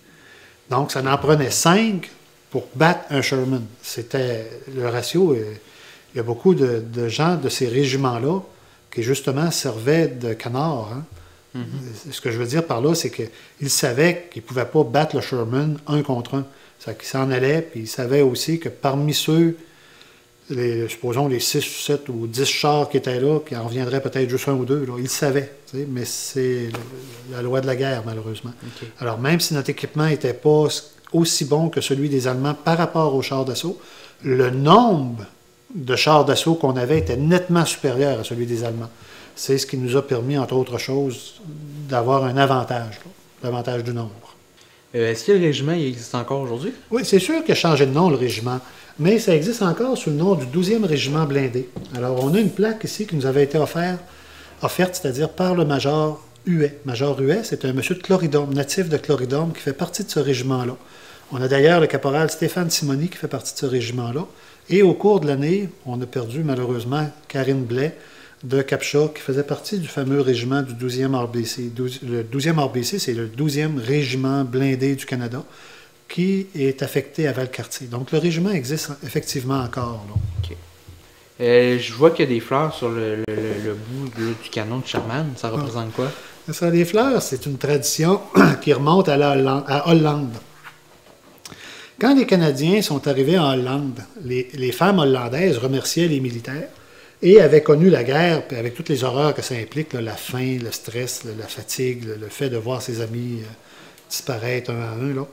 Donc, ça en prenait 5 pour battre un Sherman. C'était le ratio. Il y a beaucoup de gens de ces régiments-là qui, justement, servaient de canards. Hein. Mm-hmm. Ce que je veux dire par là, c'est qu'ils savaient qu'ils ne pouvaient pas battre le Sherman un contre un. C'est-à-dire qu'ils s'en allaient, puis ils savaient aussi que parmi ceux, supposons les 6, 7 ou 10 chars qui étaient là, qui en reviendraient peut-être juste un ou deux, là, ils le savaient. Mais c'est la loi de la guerre, malheureusement. Okay. Alors, même si notre équipement n'était pas aussi bon que celui des Allemands par rapport aux chars d'assaut, le nombre de chars d'assaut qu'on avait était nettement supérieur à celui des Allemands. C'est ce qui nous a permis, entre autres choses, d'avoir un avantage, l'avantage du nombre. Est-ce que le régiment il existe encore aujourd'hui? Oui, c'est sûr qu'il a changé de nom, le régiment, mais ça existe encore sous le nom du 12e régiment blindé. Alors, on a une plaque ici qui nous avait été offerte, c'est-à-dire par le major Huet. Major Huet, c'est un monsieur de Cloridome, natif de Cloridome, qui fait partie de ce régiment-là. On a d'ailleurs le caporal Stéphane Simoni qui fait partie de ce régiment-là. Et au cours de l'année, on a perdu malheureusement Karine Blais de Capcha, qui faisait partie du fameux régiment du 12e RBC. Le 12e RBC, c'est le 12e régiment blindé du Canada, qui est affecté à Valcartier. Donc le régiment existe effectivement encore. Là. Okay. Je vois qu'il y a des fleurs sur le bout du canon de Sherman. Ça représente quoi? Ça, les fleurs, c'est une tradition qui remonte à Hollande. Quand les Canadiens sont arrivés en Hollande, les femmes hollandaises remerciaient les militaires et avaient connu la guerre, puis avec toutes les horreurs que ça implique, là, la faim, le stress, la fatigue, le fait de voir ses amis disparaître un à un. Là.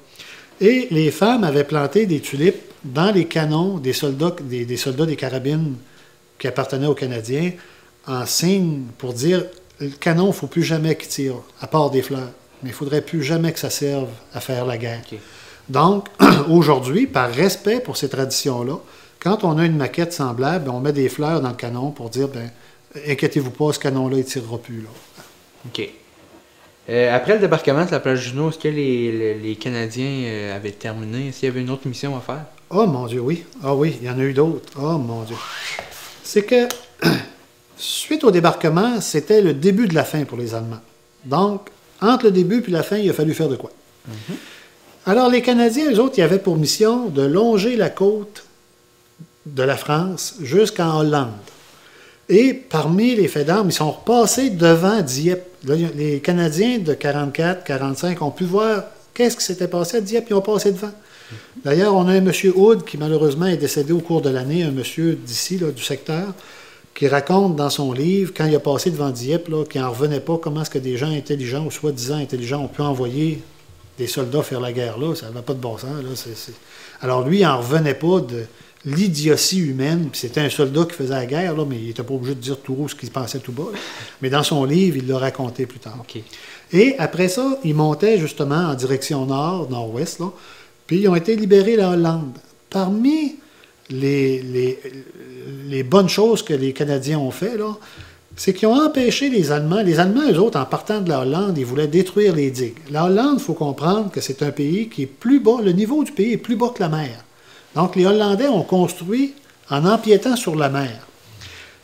Et les femmes avaient planté des tulipes dans les canons des soldats des carabines qui appartenaient aux Canadiens, en signe pour dire le canon, il ne faut plus jamais qu'il tire, à part des fleurs. Mais il ne faudrait plus jamais que ça serve à faire la guerre. Okay. Donc, aujourd'hui, par respect pour ces traditions-là, quand on a une maquette semblable, on met des fleurs dans le canon pour dire, inquiétez-vous pas, ce canon-là, il ne tirera plus. Là. OK. Après le débarquement de la plage Juno, est-ce que les Canadiens avaient terminé? Est-ce qu'il y avait une autre mission à faire? Oh mon Dieu, oui. Ah oui, il y en a eu d'autres. Oh mon Dieu. C'est que, suite au débarquement, c'était le début de la fin pour les Allemands. Donc, entre le début et la fin, il a fallu faire de quoi? Mm-hmm. Alors, les Canadiens, eux autres, ils avaient pour mission de longer la côte de la France jusqu'en Hollande. Et parmi les faits d'armes, ils sont repassés devant Dieppe. Là, les Canadiens de 44, 45 ont pu voir qu'est-ce qui s'était passé à Dieppe. Ils ont passé devant. D'ailleurs, on a un monsieur Hood qui, malheureusement, est décédé au cours de l'année, un monsieur d'ici, là, du secteur, qui raconte dans son livre, quand il a passé devant Dieppe, là, qu'il n'en revenait pas comment est-ce que des gens intelligents, ou soi-disant intelligents, ont pu envoyer des soldats faire la guerre là. Ça n'avait pas de bon sens. Là. Alors lui, il n'en revenait pas de l'idiotie humaine. Puis c'était un soldat qui faisait la guerre, là, mais il n'était pas obligé de dire tout haut ce qu'il pensait tout bas. Là. Mais dans son livre, il l'a raconté plus tard. Okay. Et après ça, il montait justement en direction nord, nord-ouest, là, puis ils ont été libérés la Hollande. Parmi les bonnes choses que les Canadiens ont fait, là, c'est qu'ils ont empêché les Allemands. Les Allemands, eux autres, en partant de la Hollande, ils voulaient détruire les digues. La Hollande, il faut comprendre que c'est un pays qui est plus bas, le niveau du pays est plus bas que la mer. Donc, les Hollandais ont construit en empiétant sur la mer.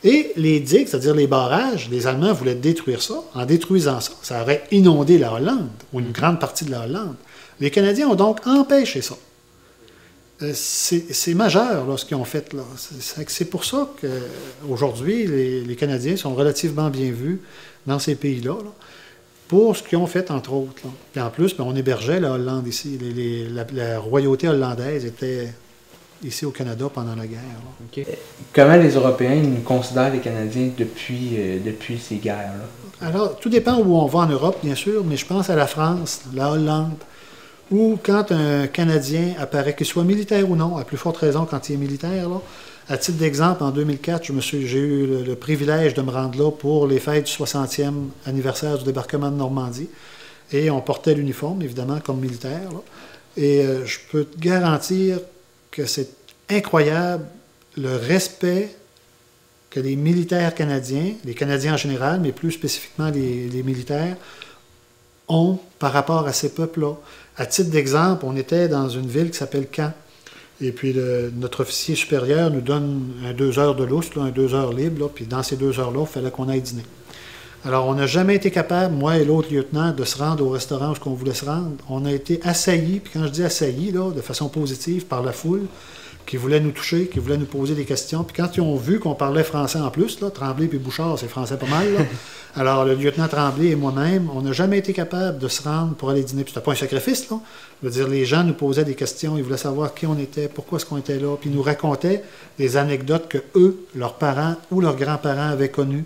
Et les digues, c'est-à-dire les barrages, les Allemands voulaient détruire ça. En détruisant ça, ça aurait inondé la Hollande, ou une grande partie de la Hollande. Les Canadiens ont donc empêché ça. C'est majeur là, ce qu'ils ont fait. Là. C'est pour ça qu'aujourd'hui, les Canadiens sont relativement bien vus dans ces pays-là, là, pour ce qu'ils ont fait, entre autres. Là. Et en plus, on hébergeait la Hollande ici. La royauté hollandaise était ici au Canada pendant la guerre. Là. Okay. Comment les Européens nous considèrent les Canadiens depuis ces guerres-là? Alors, tout dépend où on va en Europe, bien sûr, mais je pense à la France, la Hollande, où quand un Canadien apparaît, qu'il soit militaire ou non, à plus forte raison quand il est militaire, là, à titre d'exemple, en 2004, j'ai eu le privilège de me rendre là pour les fêtes du 60e anniversaire du débarquement de Normandie. Et on portait l'uniforme, évidemment, comme militaire. Là. Et je peux te garantir que c'est incroyable le respect que les militaires canadiens, les Canadiens en général, mais plus spécifiquement les militaires, ont par rapport à ces peuples-là. À titre d'exemple, on était dans une ville qui s'appelle Caen. Et puis notre officier supérieur nous donne 2 heures de lousse, un 2 heures libre, là, puis dans ces 2 heures-là, il fallait qu'on aille dîner. Alors, on n'a jamais été capable, moi et l'autre lieutenant, de se rendre au restaurant où on voulait se rendre. On a été assaillis, puis quand je dis assaillis, là, de façon positive, par la foule, qui voulait nous toucher, qui voulait nous poser des questions. Puis quand ils ont vu qu'on parlait français en plus, là, Tremblay puis Bouchard, c'est français pas mal, là. Alors, le lieutenant Tremblay et moi-même, on n'a jamais été capable de se rendre pour aller dîner. Puis c'était pas un sacrifice, là. Je veux dire, les gens nous posaient des questions, ils voulaient savoir qui on était, pourquoi est-ce qu'on était là, puis ils nous racontaient des anecdotes que eux, leurs parents ou leurs grands-parents avaient connues.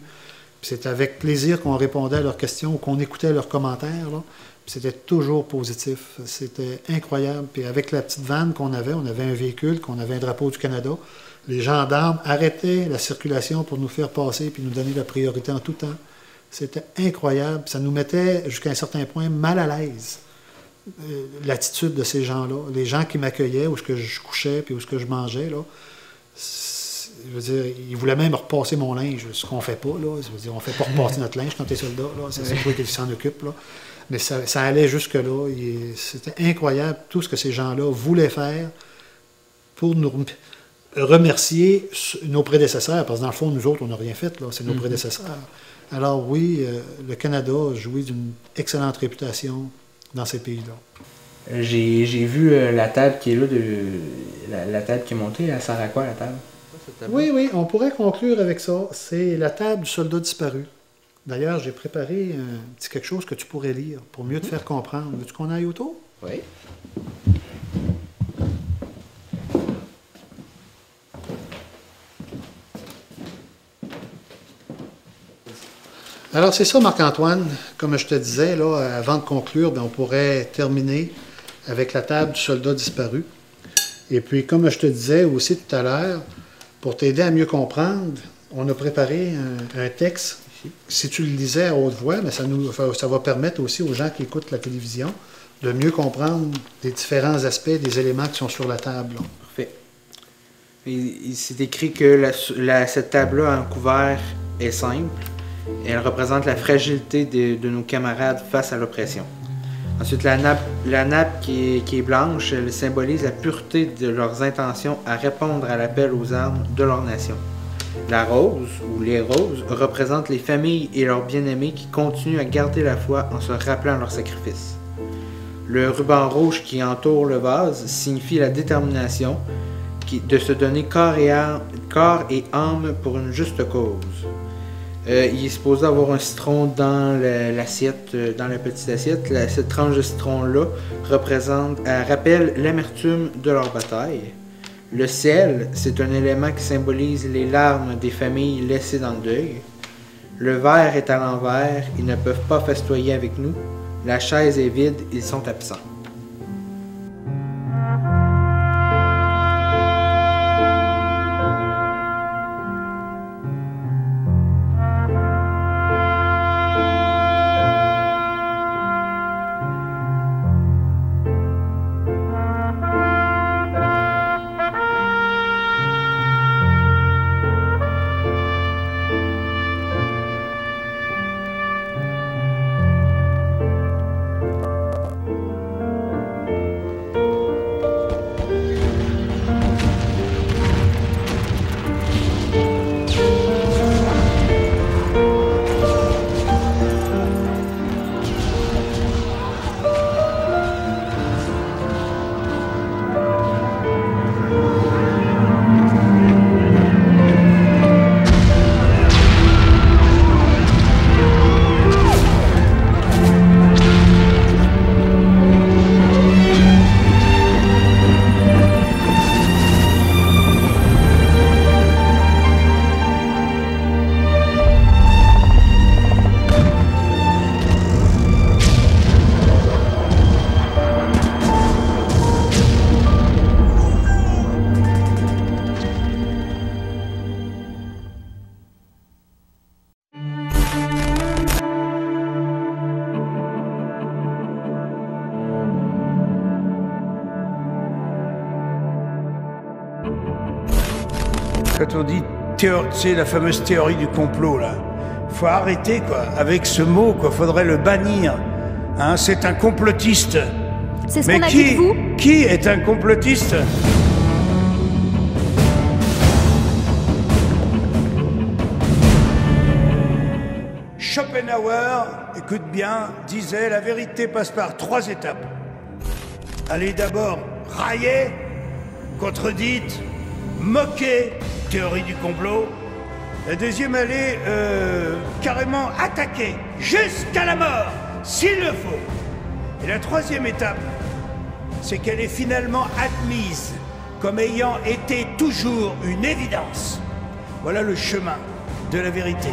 C'est avec plaisir qu'on répondait à leurs questions ou qu'on écoutait leurs commentaires. Là. C'était toujours positif. C'était incroyable. Puis avec la petite vanne qu'on avait, on avait un véhicule, qu'on avait un drapeau du Canada. Les gendarmes arrêtaient la circulation pour nous faire passer puis nous donner la priorité en tout temps. C'était incroyable. Ça nous mettait jusqu'à un certain point mal à l'aise. L'attitude de ces gens-là. Les gens qui m'accueillaient, où est-ce que je couchais puis où est-ce que je mangeais, là. Je veux dire, ils voulaient même repasser mon linge, ce qu'on ne fait pas, là. Je veux dire, on ne fait pas repasser notre linge quand tu es soldat, là. C'est toi qui s'en occupe, là. Mais ça allait jusque-là. C'était incroyable tout ce que ces gens-là voulaient faire pour nous remercier nos prédécesseurs, parce que dans le fond, nous autres, on n'a rien fait, là. C'est nos prédécesseurs. Alors oui, le Canada jouit d'une excellente réputation dans ces pays-là. J'ai vu la table qui est là, la table qui est montée. Elle sert à quoi, la table? Oui, on pourrait conclure avec ça. C'est la table du soldat disparu. D'ailleurs, j'ai préparé un petit quelque chose que tu pourrais lire pour mieux te faire comprendre. Veux-tu qu'on aille autour? Oui. Alors, c'est ça, Marc-Antoine. Comme je te disais, là, avant de conclure, on pourrait terminer avec la table du soldat disparu. Et puis, comme je te disais aussi tout à l'heure, pour t'aider à mieux comprendre, on a préparé un texte. Si tu le lisais à haute voix, mais ça va permettre aussi aux gens qui écoutent la télévision de mieux comprendre les différents aspects des éléments qui sont sur la table. Là. Parfait. Il s'est écrit que cette table-là en couvert est simple. Elle représente la fragilité de nos camarades face à l'oppression. Ensuite, la nappe qui est blanche, elle symbolise la pureté de leurs intentions à répondre à l'appel aux armes de leur nation. La rose, ou les roses, représentent les familles et leurs bien-aimés qui continuent à garder la foi en se rappelant leur sacrifice. Le ruban rouge qui entoure le vase signifie la détermination de se donner corps et âme pour une juste cause. Il est supposé avoir un citron dans l'assiette, dans la petite assiette. Cette tranche de citron-là rappelle l'amertume de leur bataille. Le ciel, c'est un élément qui symbolise les larmes des familles laissées dans le deuil. Le verre est à l'envers, ils ne peuvent pas festoyer avec nous. La chaise est vide, ils sont absents. quand on dit c'est la fameuse théorie du complot, là. Faut arrêter, quoi. Avec ce mot, quoi. Faudrait le bannir. Hein, c'est un complotiste. C'est ce qu'on a dit de vous ? Qui est un complotiste ? Schopenhauer, écoute bien, disait la vérité passe par 3 étapes. Elle est d'abord raillée, contredite, moquée, théorie du complot. La deuxième, elle est carrément attaquée, jusqu'à la mort, s'il le faut. Et la troisième étape, c'est qu'elle est finalement admise comme ayant été toujours une évidence. Voilà le chemin de la vérité.